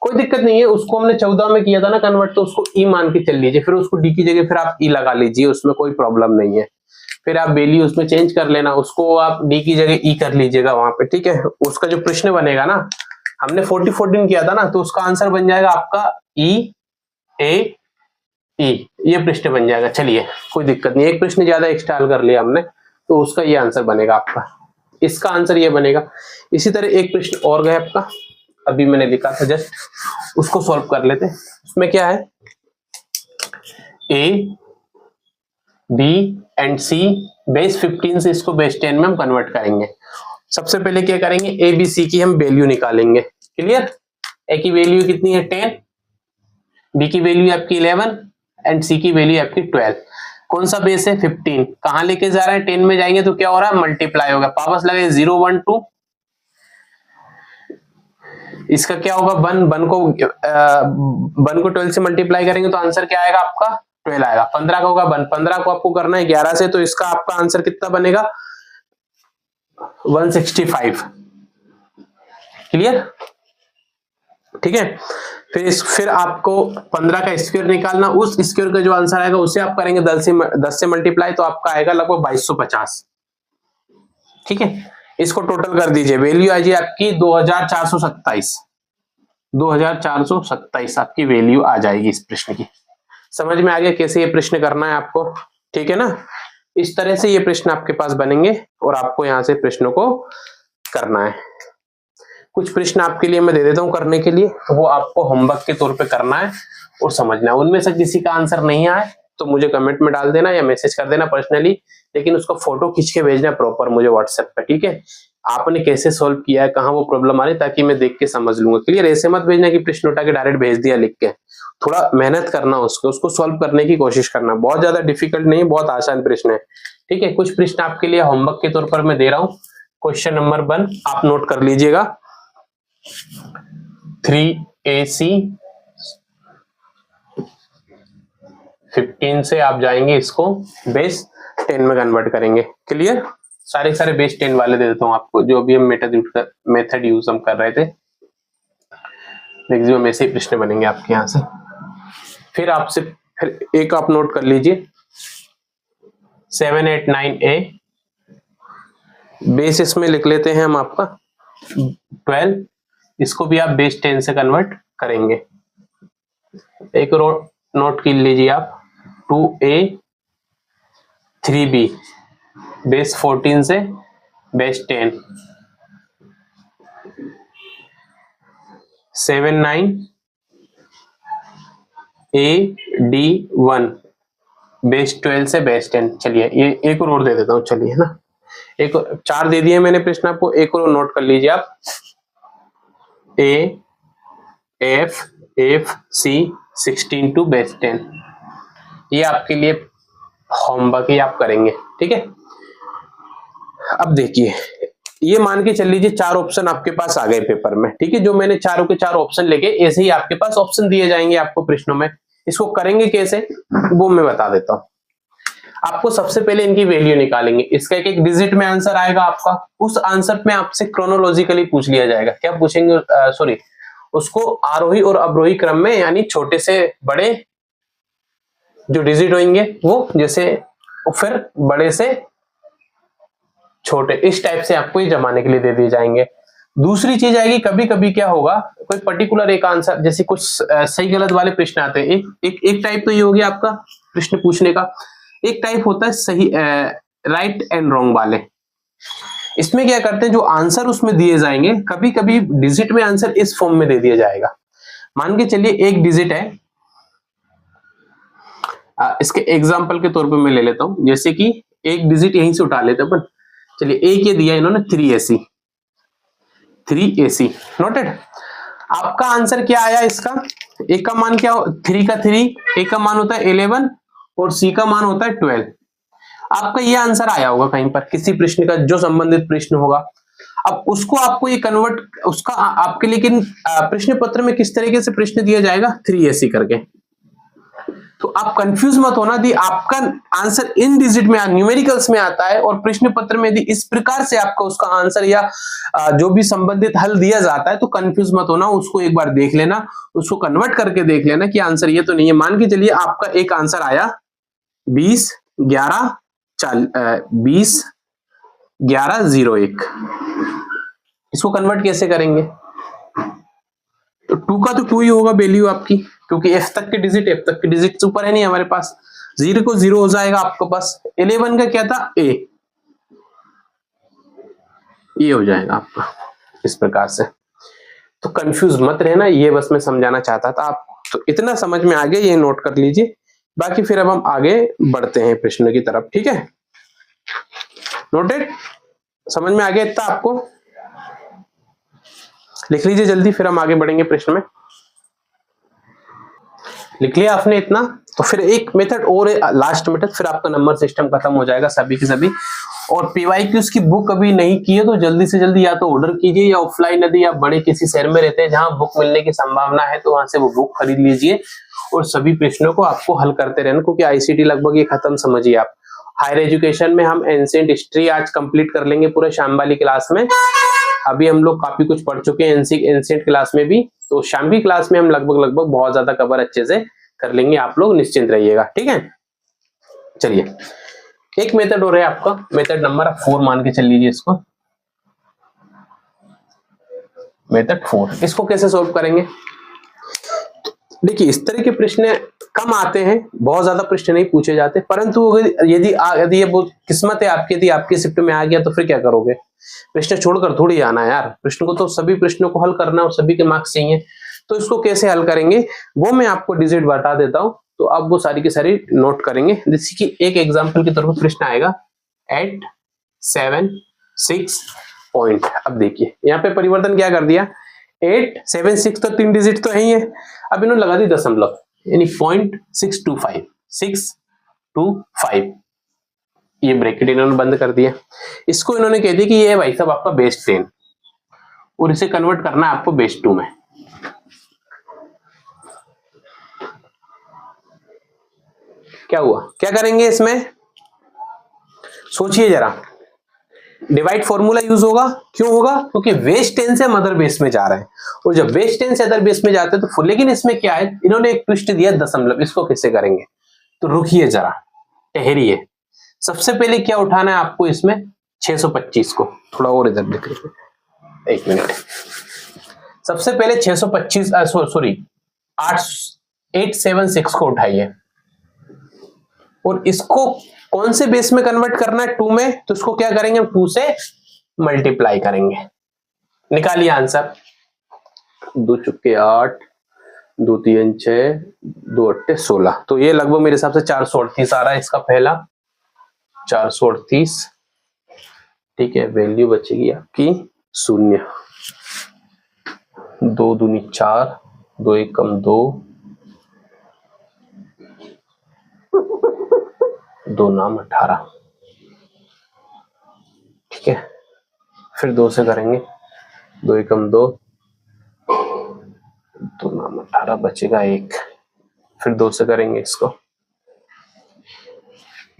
कोई दिक्कत नहीं है, उसको हमने 14 में किया था ना कन्वर्ट, तो उसको ई मान के चल लीजिए, फिर उसको डी की जगह फिर आप ई लगा लीजिए, उसमें कोई प्रॉब्लम नहीं है। फिर आप वैल्यू उसमें चेंज कर लेना, उसको आप डी की जगह ई कर लीजिएगा वहां पे। ठीक है, उसका जो प्रश्न बनेगा ना, हमने 40 14 किया था ना, तो उसका आंसर बन जाएगा आपका ई ए ई, ये प्रश्न बन जाएगा। चलिए कोई दिक्कत नहीं, एक प्रश्न ज्यादा एक्स्ट्रा कर लिया हमने, तो उसका ये आंसर बनेगा आपका। इसका आंसर ये बनेगा। इसी तरह एक प्रश्न और गया आपका, अभी मैंने लिखा था जस्ट, उसको सॉल्व कर लेते। उसमें क्या है, A B and C base 15 से इसको बेस 10 में हम कन्वर्ट करेंगे। सबसे पहले क्या करेंगे, ए बी सी की हम वैल्यू निकालेंगे। क्लियर? ए की वैल्यू कितनी है 10, बी की वैल्यू आपकी 11 एंड सी की वैल्यू आपकी 12। कौन सा बेस है? 15। कहां लेके जा रहे हैं? 10 में जाएंगे तो क्या हो रहा है? मल्टीप्लाई होगा, वापस लगे 0 1 2, इसका क्या होगा? वन को 12 से मल्टीप्लाई करेंगे तो आंसर क्या आएगा आपका? 12 आएगा। 15 का होगा 1, 15 को आपको करना है 11 से, तो इसका आपका आंसर कितना बनेगा? 165। क्लियर? ठीक है, फिर आपको 15 का स्क्वायर निकालना, उस स्क्वायर का जो आंसर आएगा उसे आप करेंगे 10 से मल्टीप्लाई, तो आपका आएगा लगभग 2250। ठीक है, इसको टोटल कर दीजिए, वैल्यू आ जाए आपकी 2427। 2427 आपकी वैल्यू आ जाएगी इस प्रश्न की। समझ में आ गया कैसे ये प्रश्न करना है आपको? ठीक है ना, इस तरह से ये प्रश्न आपके पास बनेंगे और आपको यहां से प्रश्नों को करना है। कुछ प्रश्न आपके लिए मैं दे देता हूं करने के लिए, तो वो आपको होमवर्क के तौर पे करना है और समझना है। उनमें से किसी का आंसर नहीं आए तो मुझे कमेंट में डाल देना या मैसेज कर देना पर्सनली, लेकिन उसका फोटो खींच के भेजना प्रॉपर मुझे व्हाट्सएप पे। ठीक है, आपने कैसे सोल्व किया है, कहाँ वो प्रॉब्लम आ रही, ताकि मैं देख के समझ लूंगा। क्लियर? ऐसे मत भेजना कि प्रश्न उठा के डायरेक्ट भेज दिया लिख के, थोड़ा मेहनत करना उसको सोल्व करने की कोशिश करना। बहुत ज्यादा डिफिकल्ट नहीं, बहुत आसान प्रश्न है। ठीक है, कुछ प्रश्न आपके लिए होमवर्क के तौर पर मैं दे रहा हूँ। क्वेश्चन नंबर 1 आप नोट कर लीजिएगा, 3AC 15 से आप जाएंगे इसको बेस 10 में कन्वर्ट करेंगे। क्लियर? सारे बेस 10 वाले दे देता हूं आपको, जो भी हम मेथड यूज हम कर रहे थे। मैक्सिमम ऐसे ही प्रश्न बनेंगे आपके यहां से। फिर एक आप नोट कर लीजिए, 7 8 9 ए, बेस इसमें लिख लेते हैं हम आपका 12, इसको भी आप बेस 10 से कन्वर्ट करेंगे। एक नोट कर लीजिए आप, 2a 3b बेस 14 से बेस 10, 7 9 a d 1 बेस 12 से बेस 10। चलिए ये एक और दे देता हूं, चलिए है ना, एक 4 दे दिए मैंने प्रश्न आपको, एक और नोट कर लीजिए आप, A F C 16 to base 10। ये आपके लिए होमवर्क ही आप करेंगे, ठीक है। अब देखिए, ये मान के चल लीजिए 4 ऑप्शन आपके पास आ गए पेपर में, ठीक है। जो मैंने चारों के 4 ऑप्शन लेके ऐसे ही आपके पास ऑप्शन दिए जाएंगे आपको प्रश्नों में। इसको करेंगे कैसे वो मैं बता देता हूं आपको। सबसे पहले इनकी वैल्यू निकालेंगे, इसका एक डिजिट में आंसर आएगा आपका, उस आंसर में आपसे क्रोनोलॉजिकली पूछ लिया जाएगा। क्या पूछेंगे, सॉरी, उसको आरोही और अवरोही क्रम में, यानी छोटे से बड़े जो डिजिट होंगे वो, जैसे फिर बड़े से छोटे, इस टाइप से आपको ये जमाने के लिए दे दिए जाएंगे। दूसरी चीज आएगी, कभी कभी क्या होगा, कोई पर्टिकुलर एक आंसर, जैसे कुछ सही गलत वाले प्रश्न आते हैं। एक टाइप तो ये हो गया आपका प्रश्न पूछने का। एक टाइप होता है सही राइट एंड रॉन्ग वाले। इसमें क्या करते हैं, जो आंसर उसमें दिए जाएंगे, कभी कभी डिजिट में आंसर इस फॉर्म में दे दिया जाएगा। मान के चलिए एक डिजिट है, इसके एग्जाम्पल के तौर पे मैं ले लेता हूं, जैसे कि एक डिजिट यहीं से उठा लेते हैं अपन। चलिए एक ये दिया इन्होंने 3AC नोटेड। आपका आंसर क्या आया इसका, एक का मान क्या, 3 का 3, एक का मान होता है 11 और सी का मान होता है 12। आपका ये आंसर आया होगा कहीं पर किसी प्रश्न का, जो संबंधित प्रश्न होगा। अब उसको आपको ये कन्वर्ट, उसका आपके लेकिन प्रश्न पत्र में किस तरीके से प्रश्न दिया जाएगा, 3AC करके। तो आप कंफ्यूज मत होना, दी आपका आंसर इन डिजिट में न्यूमेरिकल्स में आता है और प्रश्न पत्र में यदि इस प्रकार से आपका उसका आंसर या जो भी संबंधित हल दिया जाता है, तो कंफ्यूज मत होना, उसको एक बार देख लेना, उसको कन्वर्ट करके देख लेना कि आंसर ये तो नहीं है। मान के चलिए आपका एक आंसर आया 20 11 01, इसको कन्वर्ट कैसे करेंगे, तो 2 का तो 2 ही होगा वैल्यू आपकी, क्योंकि F तक के डिजिट ऊपर है नहीं हमारे पास, 0 को 0 हो जाएगा आपके पास। 11 का क्या था, A, ये हो जाएगा आपका इस प्रकार से। तो कंफ्यूज मत रहना, ये बस मैं समझाना चाहता था आप, तो इतना समझ में आ गया, ये नोट कर लीजिए। बाकी फिर अब हम आगे बढ़ते हैं प्रश्न की तरफ, ठीक है। नोटेड, समझ में आ गया इतना आपको, लिख लीजिए जल्दी, फिर हम आगे बढ़ेंगे प्रश्न में। लिख लिया आपने इतना, तो फिर एक मेथड और है, लास्ट मेथड, फिर आपका नंबर सिस्टम खत्म हो जाएगा सभी के सभी। और PYQs की बुक अभी नहीं की है तो जल्दी से जल्दी या तो ऑर्डर कीजिए, या ऑफलाइन यदि आप बड़े किसी शहर में रहते हैं जहां बुक मिलने की संभावना है, तो वहां से वो बुक खरीद लीजिए और सभी प्रश्नों को आपको हल करते रहना, क्योंकि ICT लगभग ये खत्म समझिए आप। हायर एजुकेशन में हम एंशिएंट हिस्ट्री आज कंप्लीट कर लेंगे पूरे शाम वाली क्लास में। अभी हम लोग काफी कुछ पढ़ चुके हैं एंशिएंट क्लास में भी, तो शाम की क्लास में हम लगभग बहुत ज्यादा कवर अच्छे से कर लेंगे, आप लोग निश्चिंत रहिएगा, ठीक है। चलिए एक मेथड और है आपका, मेथड नंबर 4 मान के चल लीजिए इसको, मेथड 4। इसको कैसे सॉल्व करेंगे, देखिए इस तरह के प्रश्न कम आते हैं, बहुत ज्यादा प्रश्न नहीं पूछे जाते, परंतु यदि ये बहुत किस्मत है आपकी, यदि आपकी शिफ्ट में आ गया तो फिर क्या करोगे, प्रश्न छोड़कर थोड़ी आना है यार, प्रश्न को तो सभी प्रश्नों को हल करना और सभी के मार्क्स चाहिए। तो इसको कैसे हल करेंगे वो मैं आपको डिजिट बता देता हूं, तो आप वो सारी की सारी नोट करेंगे। जैसे कि एक एग्जांपल के तौर पर प्रश्न आएगा 8 7 6 पॉइंट। अब देखिए यहाँ पे परिवर्तन क्या कर दिया, 8 7 6 तो 3 डिजिट तो है ही है, अब इन्होंने लगा दी दशमलव, यानी 0.625 ये ब्रैकेट इन्होंने बंद कर दिया। इसको इन्होंने कह दिया कि ये भाई साहब आपका बेस 10 और इसे कन्वर्ट करना है आपको बेस 2 में। क्या हुआ, क्या करेंगे इसमें, सोचिए जरा। डिवाइड फॉर्मूला यूज होगा, क्यों होगा, क्योंकि बेस 10 से हम अदर बेस में जा रहे हैं, और जब बेस 10 से अदर बेस में जाते हैं तो लेकिन इसमें क्या है, इन्होंने एक ट्विस्ट दिया दशमलव, इसको कैसे करेंगे, तो रुकिए जरा, ठहरिए, सबसे पहले क्या उठाना है आपको इसमें 625 को, थोड़ा और इधर देख लीजिए, एक मिनट। सबसे पहले 625 सॉरी 876 को उठाइए और इसको कौन से बेस में कन्वर्ट करना है, 2 में, तो इसको क्या करेंगे हम 2 से मल्टीप्लाई करेंगे। निकालिए आंसर, 2 चुके 8, 2 3 6, 2 8 16, तो ये लगभग मेरे हिसाब से 438 आ रहा है इसका पहला, 438। ठीक है, वैल्यू बचेगी आपकी 0, 2 दूनी 4, 2 1 2, 2 नाम 18। ठीक है, फिर 2 से करेंगे, 2 1 2, 2 नाम 18 बचेगा 1, फिर 2 से करेंगे इसको,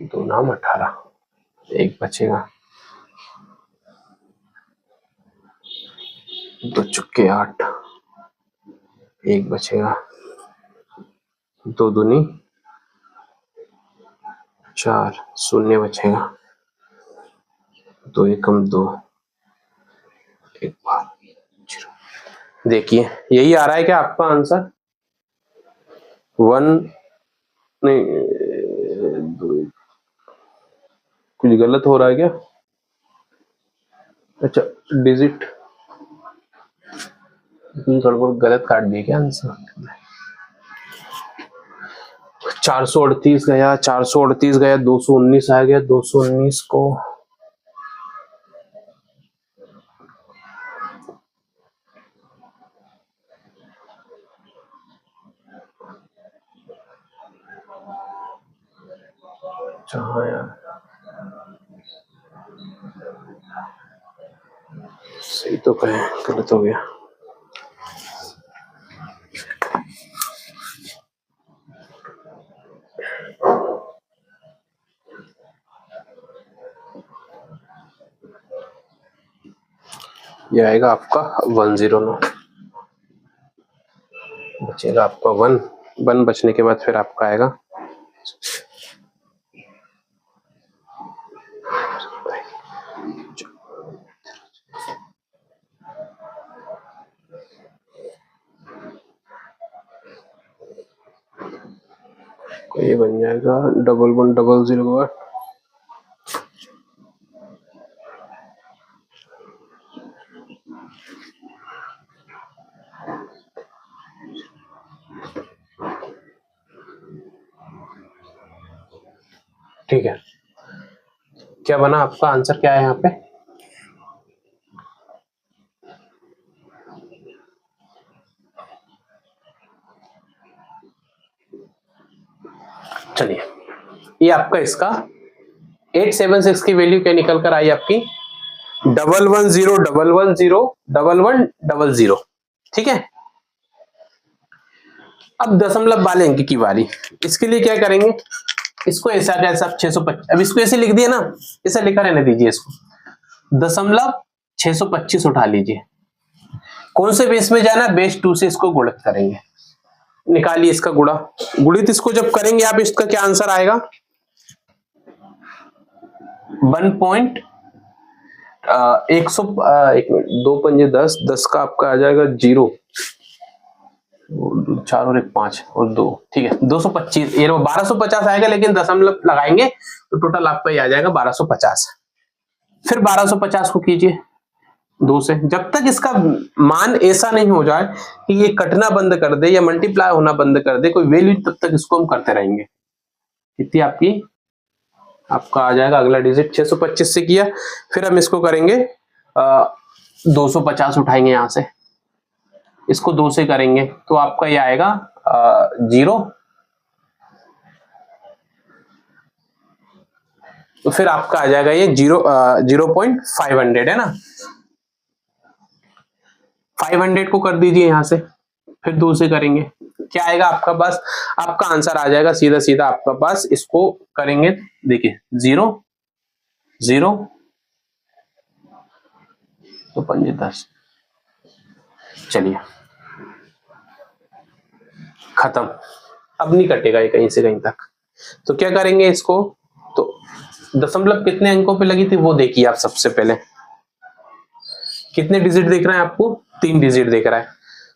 2 नाम 18, 1 बचेगा, 2 चुके 8, 1 बचेगा, 2 दूनी 4, 0 बचेगा, 2 1 2, 1 बार 0। देखिए यही आ रहा है क्या आपका आंसर? 1 नहीं, कुछ गलत हो रहा है क्या? अच्छा, डिजिट थोड़ा गलत काट दिया क्या आंसर? 438 गया, 438 गया, 219 आ गया, 219 को जहाँ यार सही तो कहे, गलत हो गया। ये आएगा आपका 109, बचेगा आपका 1 बचने के बाद फिर आपका आएगा ये बन जाएगा 1100। ठीक है, क्या बना आपका आंसर, क्या है यहाँ पे? चलिए, ये आपका इसका 876 की वैल्यू क्या निकल कर आई आपकी? 11011011001100। ठीक है, अब दशमलव वाले अंक की बारी। इसके लिए क्या करेंगे, इसको ऐसा कैसा 625, अब इसको ऐसे लिख दिया ना, ऐसा लिखा रहने दीजिए इसको, दशमलव 625 उठा लीजिए। कौन से बेस में जाना, बेस 2 से इसको गुणित करेंगे। निकालिए इसका गुणा, गुणित इसको जब करेंगे आप, इसका क्या आंसर आएगा? 1 एक मिनट, 2 पंजे 10, 10 का आपका आ जाएगा 0, 4 और 1 5 और 2, ठीक है 225, ये 1250 आएगा, लेकिन दशमलव लगाएंगे तो टोटल आपका ये आ जाएगा 1250। फिर 1250 को कीजिए 2 से, जब तक इसका मान ऐसा नहीं हो जाए कि ये कटना बंद कर दे या मल्टीप्लाई होना बंद कर दे कोई वैल्यू, तब तक इसको हम करते रहेंगे। कितनी आपकी, आपका आ जाएगा अगला डिजिट 625 से किया, फिर हम इसको करेंगे 250 उठाएंगे यहां से, इसको 2 से करेंगे तो आपका ये आएगा 0, तो फिर आपका आ जाएगा ये 0.500 है ना, 500 को कर दीजिए यहां से, फिर 2 से करेंगे, क्या आएगा आपका पास? आपका आंसर आ जाएगा सीधा सीधा आपका पास, इसको करेंगे, देखिए 0 0 तो 5 10, चलिए खत्म, अब नहीं कटेगा ये कहीं से कहीं तक। तो क्या करेंगे इसको, तो दशमलव कितने अंकों पे लगी थी वो देखिए आप। सबसे पहले कितने डिजिट देख रहे हैं आपको? 3 डिजिट देख रहा है।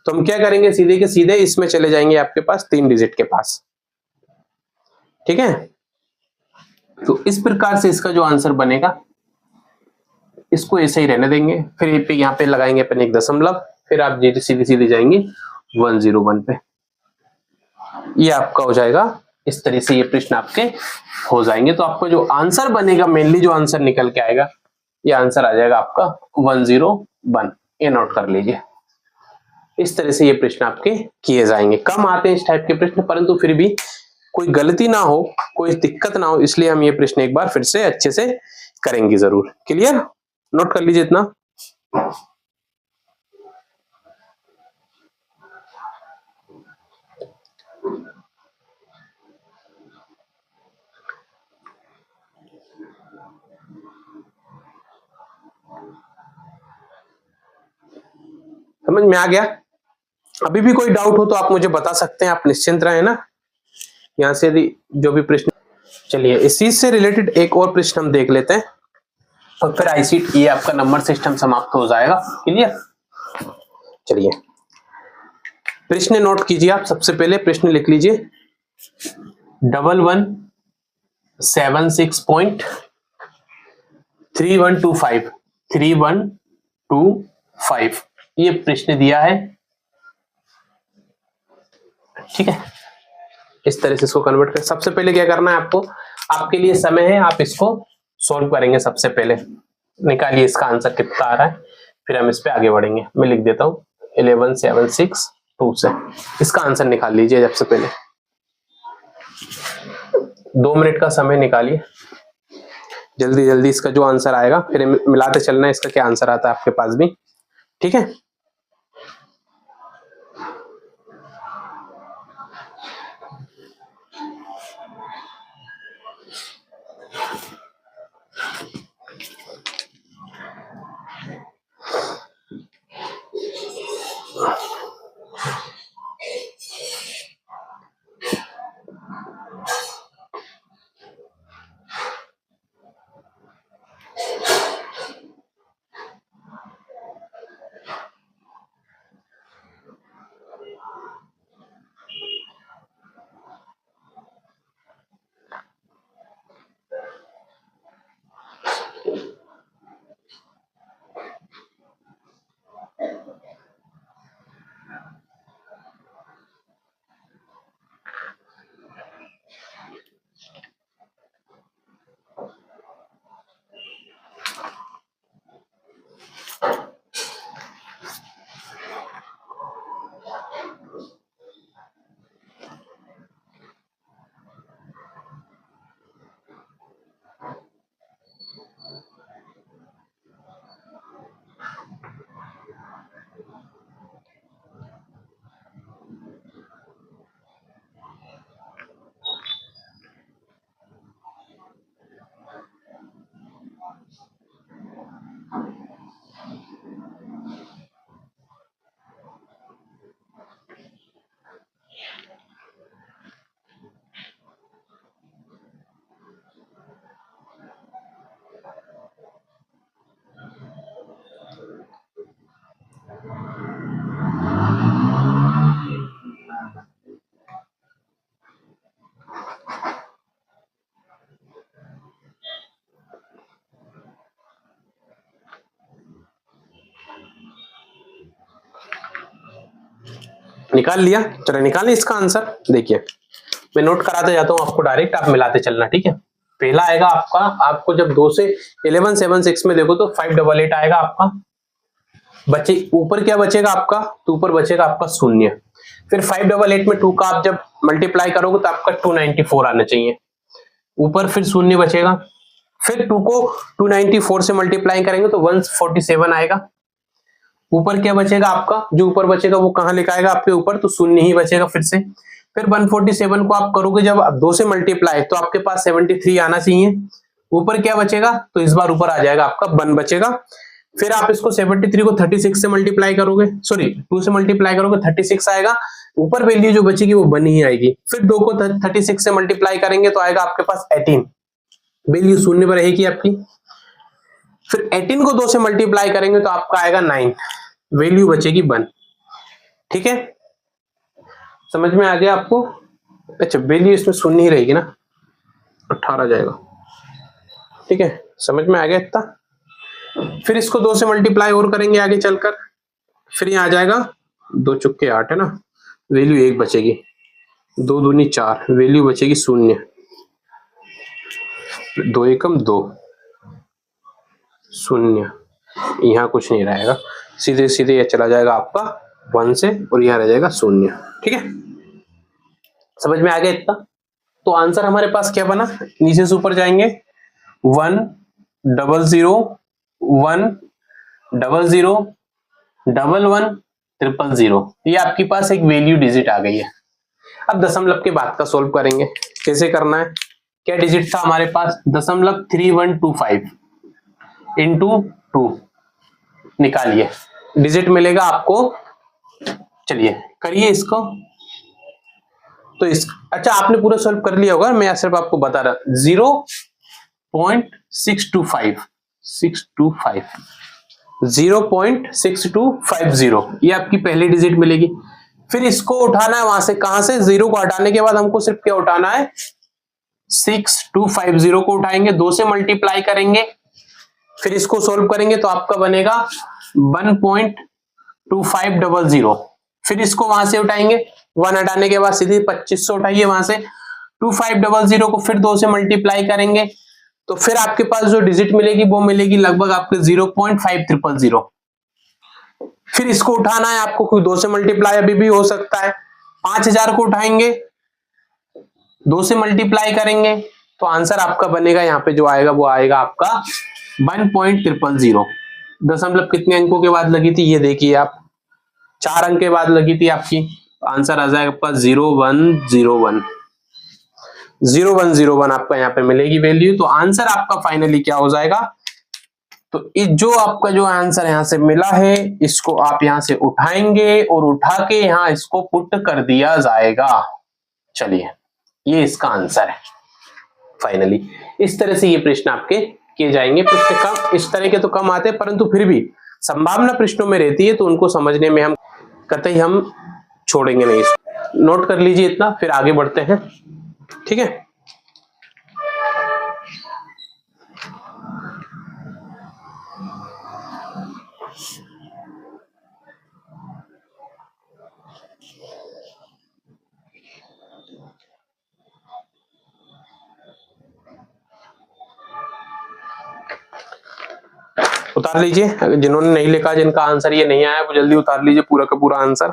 तो हम क्या करेंगे, सीधे के सीधे इसमें चले जाएंगे आपके पास 3 डिजिट के पास। ठीक है, तो इस प्रकार से इसका जो आंसर बनेगा इसको ऐसे ही रहने देंगे। फिर यहाँ पे लगाएंगे अपन एक दशमलव, फिर आप सीधे सीधे जाएंगे 101 पे। ये आपका हो जाएगा इस तरह से, ये प्रश्न आपके हो जाएंगे। तो आपको जो आंसर बनेगा, मेनली जो आंसर निकल के आएगा, ये आंसर आ जाएगा आपका 101। ये नोट कर लीजिए। इस तरह से ये प्रश्न आपके किए जाएंगे। कम आते हैं इस टाइप के प्रश्न, परंतु फिर भी कोई गलती ना हो, कोई दिक्कत ना हो, इसलिए हम ये प्रश्न एक बार फिर से अच्छे से करेंगे जरूर। क्लियर? नोट कर लीजिए इतना। समझ में आ गया? अभी भी कोई डाउट हो तो आप मुझे बता सकते हैं, आप निश्चिंत रहें ना। यहां से यदि जो भी प्रश्न, चलिए इस चीज से रिलेटेड एक और प्रश्न हम देख लेते हैं और फिर आईसीट ये आपका नंबर सिस्टम समाप्त हो जाएगा। क्लियर? चलिए प्रश्न नोट कीजिए आप। सबसे पहले प्रश्न लिख लीजिए 1176.3125 ये प्रश्न दिया है। ठीक है, इस तरह से इसको कन्वर्ट कर। सबसे पहले क्या करना है आपको, आपके लिए समय है, आप इसको सॉल्व करेंगे। सबसे पहले निकालिए इसका आंसर कितना आ रहा है, फिर हम इस पे आगे बढ़ेंगे। मैं लिख देता हूं 11762 से इसका आंसर निकाल लीजिए। सबसे पहले 2 मिनट का समय निकालिए, जल्दी जल्दी इसका जो आंसर आएगा, फिर मिलाते चलना है इसका क्या आंसर आता है आपके पास भी। ठीक है, निकाल लिया? चलो निकालिए इसका आंसर। देखिए मैं नोट कराते जाता हूं आपको, डायरेक्ट आप मिलाते चलना। ठीक है, पहला आएगा आपका, आपको जब 2 से 1176 में देखो तो 588 आएगा आपका। बचे ऊपर क्या बचेगा आपका, तो ऊपर बचेगा आपका 0। फिर 588 में 2 का आप जब मल्टीप्लाई करोगे तो आपका 294 आना चाहिए। ऊपर फिर 0 बचेगा, फिर 2 को 294 से मल्टीप्लाई करेंगे तो 147 आएगा। ऊपर क्या बचेगा आपका, जो ऊपर बचेगा वो कहां लिखा आएगा आपके ऊपर, तो 0 ही बचेगा फिर से। फिर 147 को आप करोगे जब 2 से मल्टीप्लाई तो आपके पास 73 आना चाहिए। ऊपर क्या बचेगा, तो इस बार ऊपर आ जाएगा आपका 1 बचेगा। फिर आप इसको 73 को 36 से मल्टीप्लाई करोगे, सॉरी 2 से मल्टीप्लाई करोगे 36 आएगा। ऊपर वैल्यू जो बचेगी वो 1 ही आएगी। फिर 2 को 36 से मल्टीप्लाई करेंगे तो आएगा आपके पास 18। वैल्यू शून्य पर रहेगी आपकी। फिर 18 को 2 से मल्टीप्लाई करेंगे तो आपका आएगा 9, वैल्यू बचेगी 1। ठीक है, समझ में आ गया आपको? अच्छा, वैल्यू इसमें शून्य ही रहेगी ना, 18 जाएगा। ठीक है, समझ में आ गया इतना। फिर इसको 2 से मल्टीप्लाई और करेंगे आगे चलकर, फिर यहाँ आ जाएगा 2 चुक्के 8 है ना, वैल्यू 1 बचेगी, 2 दूनी 4, वैल्यू बचेगी 0, 2 एकम 2, 0, यहाँ कुछ नहीं रहेगा, सीधे सीधे ये चला जाएगा आपका 1 से और यहाँ रह जाएगा 0। ठीक है, समझ में आ गया इतना। तो आंसर हमारे पास क्या बना, नीचे से ऊपर जाएंगे, 1 0 0 1 0 0 1 1 0 0, ये आपके पास एक वैल्यू डिजिट आ गई है। अब दशमलव के बाद का सोल्व करेंगे, कैसे करना है, क्या डिजिट था हमारे पास, 0.3125 इंटू 2 निकालिए, डिजिट मिलेगा आपको। चलिए करिए इसको। तो इस अच्छा आपने पूरा सॉल्व कर लिया होगा, मैं सिर्फ आपको बता रहा, 0.625 0.6250 ये आपकी पहली डिजिट मिलेगी। फिर इसको उठाना है वहां से, कहां से, 0 को हटाने के बाद हमको सिर्फ क्या उठाना है, 6250 को उठाएंगे, 2 से मल्टीप्लाई करेंगे, फिर इसको सोल्व करेंगे तो आपका बनेगा 1.2500। फिर इसको वहां से उठाएंगे, 1 हटाने के बाद सीधे 2500 उठाइए वहां से, 2500 को फिर 2 से मल्टीप्लाई करेंगे तो फिर आपके पास जो डिजिट मिलेगी वो मिलेगी लगभग आपके 0.5300। फिर इसको उठाना है आपको, कोई 2 से मल्टीप्लाई अभी भी हो सकता है, 5000 को उठाएंगे, 2 से मल्टीप्लाई करेंगे तो आंसर आपका बनेगा, यहाँ पे जो आएगा वो आएगा आपका 1.5300। दशमलव कितने अंकों के बाद लगी थी ये देखिए आप, 4 अंक के बाद लगी थी आपकी, आंसर आ जाएगा आपका 0101 0101 आपका यहाँ पे मिलेगी वैल्यू। तो आंसर आपका फाइनली क्या हो जाएगा, तो जो आपका जो आंसर यहाँ से मिला है इसको आप यहाँ से उठाएंगे और उठा के यहाँ इसको पुट कर दिया जाएगा। चलिए ये इसका आंसर है फाइनली। इस तरह से ये प्रश्न आपके किए जाएंगे। प्रश्न कम इस तरह के तो कम आते हैं, परंतु फिर भी संभावना प्रश्नों में रहती है, तो उनको समझने में हम कतई हम छोड़ेंगे नहीं। नोट कर लीजिए इतना, फिर आगे बढ़ते हैं। ठीक है, उतार लीजिए, जिन्होंने नहीं लिखा, जिनका आंसर ये नहीं आया वो जल्दी उतार लीजिए पूरा का पूरा आंसर।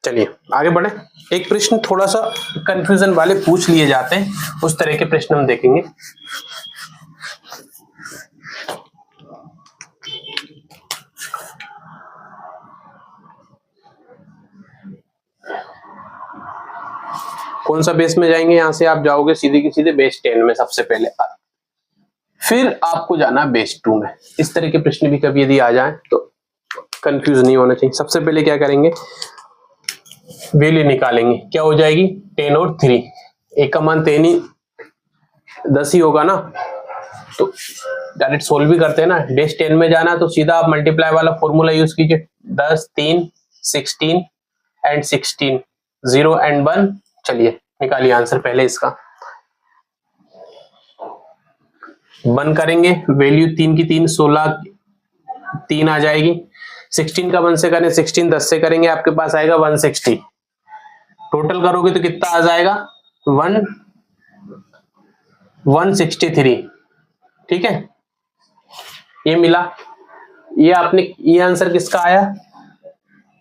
चलिए आगे बढ़े। एक प्रश्न थोड़ा सा कंफ्यूजन वाले पूछ लिए जाते हैं, उस तरह के प्रश्न हम देखेंगे। कौन सा बेस में जाएंगे, यहां से आप जाओगे सीधे की सीधे बेस 10 में सबसे पहले, फिर आपको जाना बेस 2 में। इस तरह के प्रश्न भी कभी यदि आ जाए तो कंफ्यूज नहीं होना चाहिए। सबसे पहले क्या करेंगे, वैल्यू निकालेंगे, क्या हो जाएगी 10 और 3, एक का मान 10 ही होगा ना, तो डायरेक्ट सोल्व भी करते हैं ना। बेस 10 में जाना तो सीधा आप मल्टीप्लाई वाला फॉर्मूला यूज कीजिए, 10 3 16 एंड 16 0 एंड 1। चलिए निकालिए आंसर पहले इसका। 1 करेंगे, वैल्यू 3 की 3 16 3 आ जाएगी, 16 का 1 से करें, 16 10 से करेंगे आपके पास आएगा 160। टोटल करोगे तो कितना आ जाएगा 163। ठीक है, ये मिला। ये आपने, ये आंसर किसका आया,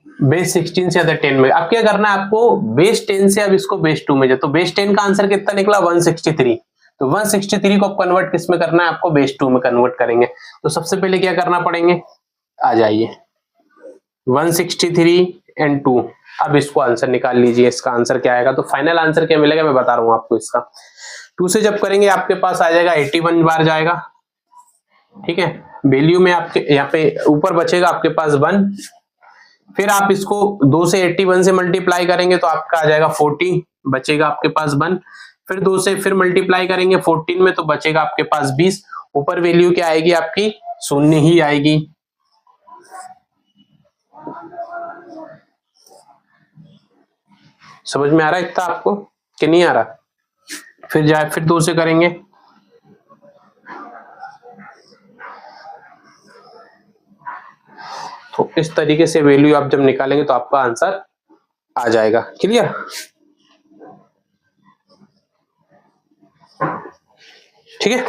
बेस 16 से अदर 10 में। अब क्या करना है आपको, बेस 10 से अब इसको बेस 2 में जाए, तो बेस 10 का आंसर कितना निकला 163। तो 163 को कन्वर्ट किस में करना है आपको, बेस 2 में कन्वर्ट करेंगे। तो सबसे पहले क्या करना पड़ेंगे, आ जाइए 163 एंड 2। अब इसको आंसर निकाल लीजिए, इसका आंसर क्या आएगा। तो फाइनल आंसर क्या मिलेगा मैं बता रहा हूं आपको इसका। 2 से जब करेंगे आपके पास आ जाएगा 81 बार जाएगा। ठीक है, वैल्यू में आपके यहाँ पे ऊपर बचेगा आपके पास 1। फिर आप इसको 2 से 81 से मल्टीप्लाई करेंगे तो आपका आ जाएगा 40, बचेगा आपके पास 1। फिर 2 से फिर मल्टीप्लाई करेंगे 14 में तो बचेगा आपके पास 20। ऊपर वैल्यू क्या आएगी आपकी, 0 ही आएगी। समझ में आ रहा है इतना आपको कि नहीं आ रहा। फिर जाए, फिर 2 से करेंगे तो इस तरीके से वैल्यू आप जब निकालेंगे तो आपका आंसर आ जाएगा। क्लियर, ठीक है।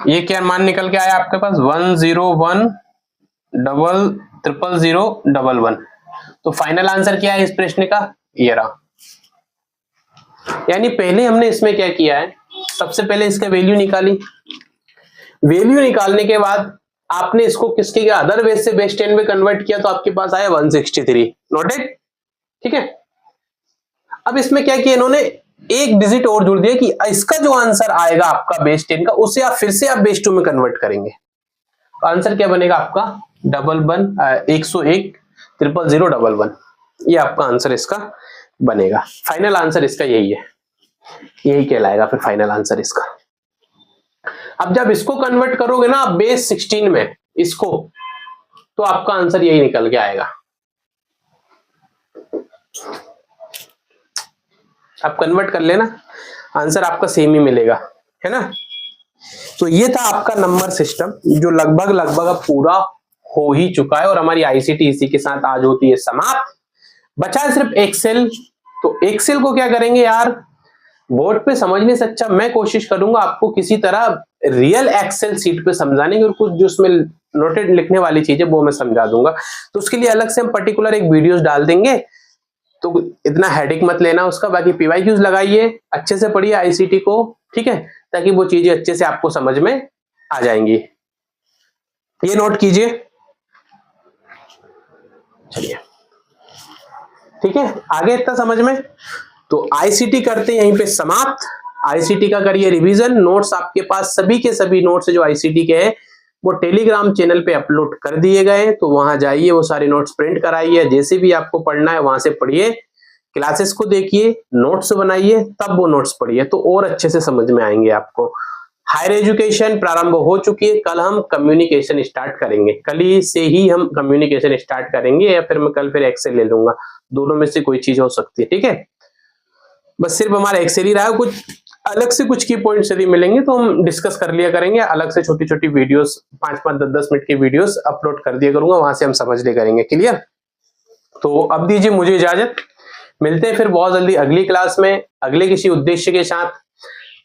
ये क्या मान निकल के आया आपके पास 101,000,011। तो फाइनल आंसर क्या है इस प्रश्न का, ये रहा। यानी पहले हमने इसमें क्या किया है, सबसे पहले इसका वैल्यू निकाली। वैल्यू निकालने के बाद आपने इसको किसके क्या अदर बेस से बेस 10 में कन्वर्ट किया तो आपके पास आया 163। नोटेड, ठीक है। अब इसमें क्या किया इन्होंने, एक डिजिट और जोड़ दिया कि इसका जो आंसर आएगा आपका बेस 10 का, उसे आप फिर से आप बेस 2 में कन्वर्ट करेंगे। तो आंसर क्या बनेगा आपका 101,000,011। ये आपका आंसर इसका बनेगा। फाइनल आंसर इसका यही है, यही कहलाएगा फिर फाइनल आंसर इसका। अब जब इसको कन्वर्ट करोगे ना बेस 16 में इसको, तो आपका आंसर यही निकल के आएगा। आप कन्वर्ट कर लेना, आंसर आपका सेम ही मिलेगा, है ना। तो ये था आपका नंबर सिस्टम जो लगभग अब पूरा हो ही चुका है और हमारी आईसीटी इसी के साथ आज होती है समाप्त। बचा है सिर्फ एक्सेल। तो एक्सेल को क्या करेंगे यार, बोर्ड पे समझने से अच्छा मैं कोशिश करूंगा आपको किसी तरह रियल एक्सेल सीट पे समझाने की, और कुछ जो उसमें नोटेड लिखने वाली चीजें वो मैं समझा दूंगा। तो उसके लिए अलग से हम पर्टिकुलर एक वीडियोस डाल देंगे, तो इतना हेडेक मत लेना उसका। बाकी पीवाईक्यूज लगाइए, अच्छे से पढ़िए आईसीटी को, ठीक है, ताकि वो चीजें अच्छे से आपको समझ में आ जाएंगी। ये नोट कीजिए, चलिए ठीक है। आगे इतना समझ में, तो आईसीटी करते हैं यहीं पे समाप्त। आईसीटी का करिए रिवीजन। नोट्स आपके पास सभी के सभी नोट्स जो आईसीटी के हैं वो टेलीग्राम चैनल पे अपलोड कर दिए गए, तो वहां जाइए, वो सारे नोट्स प्रिंट कराइए, जैसे भी आपको पढ़ना है वहां से पढ़िए, क्लासेस को देखिए, नोट्स बनाइए, तब वो नोट्स पढ़िए, तो और अच्छे से समझ में आएंगे आपको। हायर एजुकेशन प्रारंभ हो चुकी है, कल हम कम्युनिकेशन स्टार्ट करेंगे, कल ही से ही हम कम्युनिकेशन स्टार्ट करेंगे, या फिर मैं कल फिर एक्सेल ले लूंगा, दोनों में से कोई चीज हो सकती है, ठीक है। बस सिर्फ हमारा एक्सेल ही रहा है, कुछ अलग से कुछ की पॉइंट्स यदि मिलेंगे तो हम डिस्कस कर लिया करेंगे, अलग से छोटी छोटी वीडियोस 5-5 10-10 मिनट की वीडियोस अपलोड कर दिया करूंगा, वहां से हम समझ लिया करेंगे। क्लियर, तो अब दीजिए मुझे इजाजत, मिलते हैं फिर बहुत जल्दी अगली क्लास में अगले किसी उद्देश्य के साथ।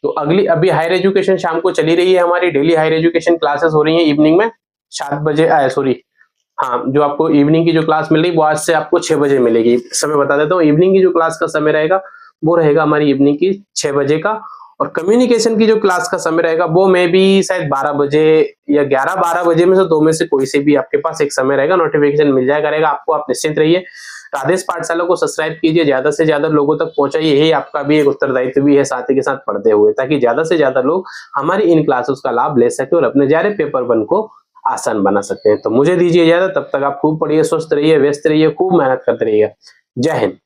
तो अगली, अभी हायर एजुकेशन शाम को चली रही है, हमारी डेली हायर एजुकेशन क्लासेस हो रही है इवनिंग में 7 बजे, हाँ, जो आपको इवनिंग की जो क्लास मिल रही है वो आज से आपको 6 बजे मिलेगी। समय बता देता हूँ, इवनिंग की जो क्लास का समय रहेगा वो रहेगा हमारी इवनिंग की 6 बजे का, और कम्युनिकेशन की जो क्लास का समय रहेगा वो में भी शायद 12 बजे या 11-12 बजे में से दो में से कोई से भी आपके पास एक समय रहेगा, नोटिफिकेशन मिल जाया करेगा आपको। आप निश्चिंत रहिए। राधेश पाठशाला को सब्सक्राइब कीजिए, ज्यादा से ज्यादा लोगों तक पहुंचाइए, यही आपका भी एक उत्तरदायित्व भी है साथ ही के साथ पढ़ते हुए, ताकि ज्यादा से ज्यादा लोग हमारी इन क्लासेस का लाभ ले सके और अपने जा रहे पेपर 1 को आसान बना सकते हैं। तो मुझे दीजिए इजाजत, तब तक आप खूब पढ़िए, स्वस्थ रहिए, व्यस्त रहिए, खूब मेहनत करते रहिए। जय हिंद।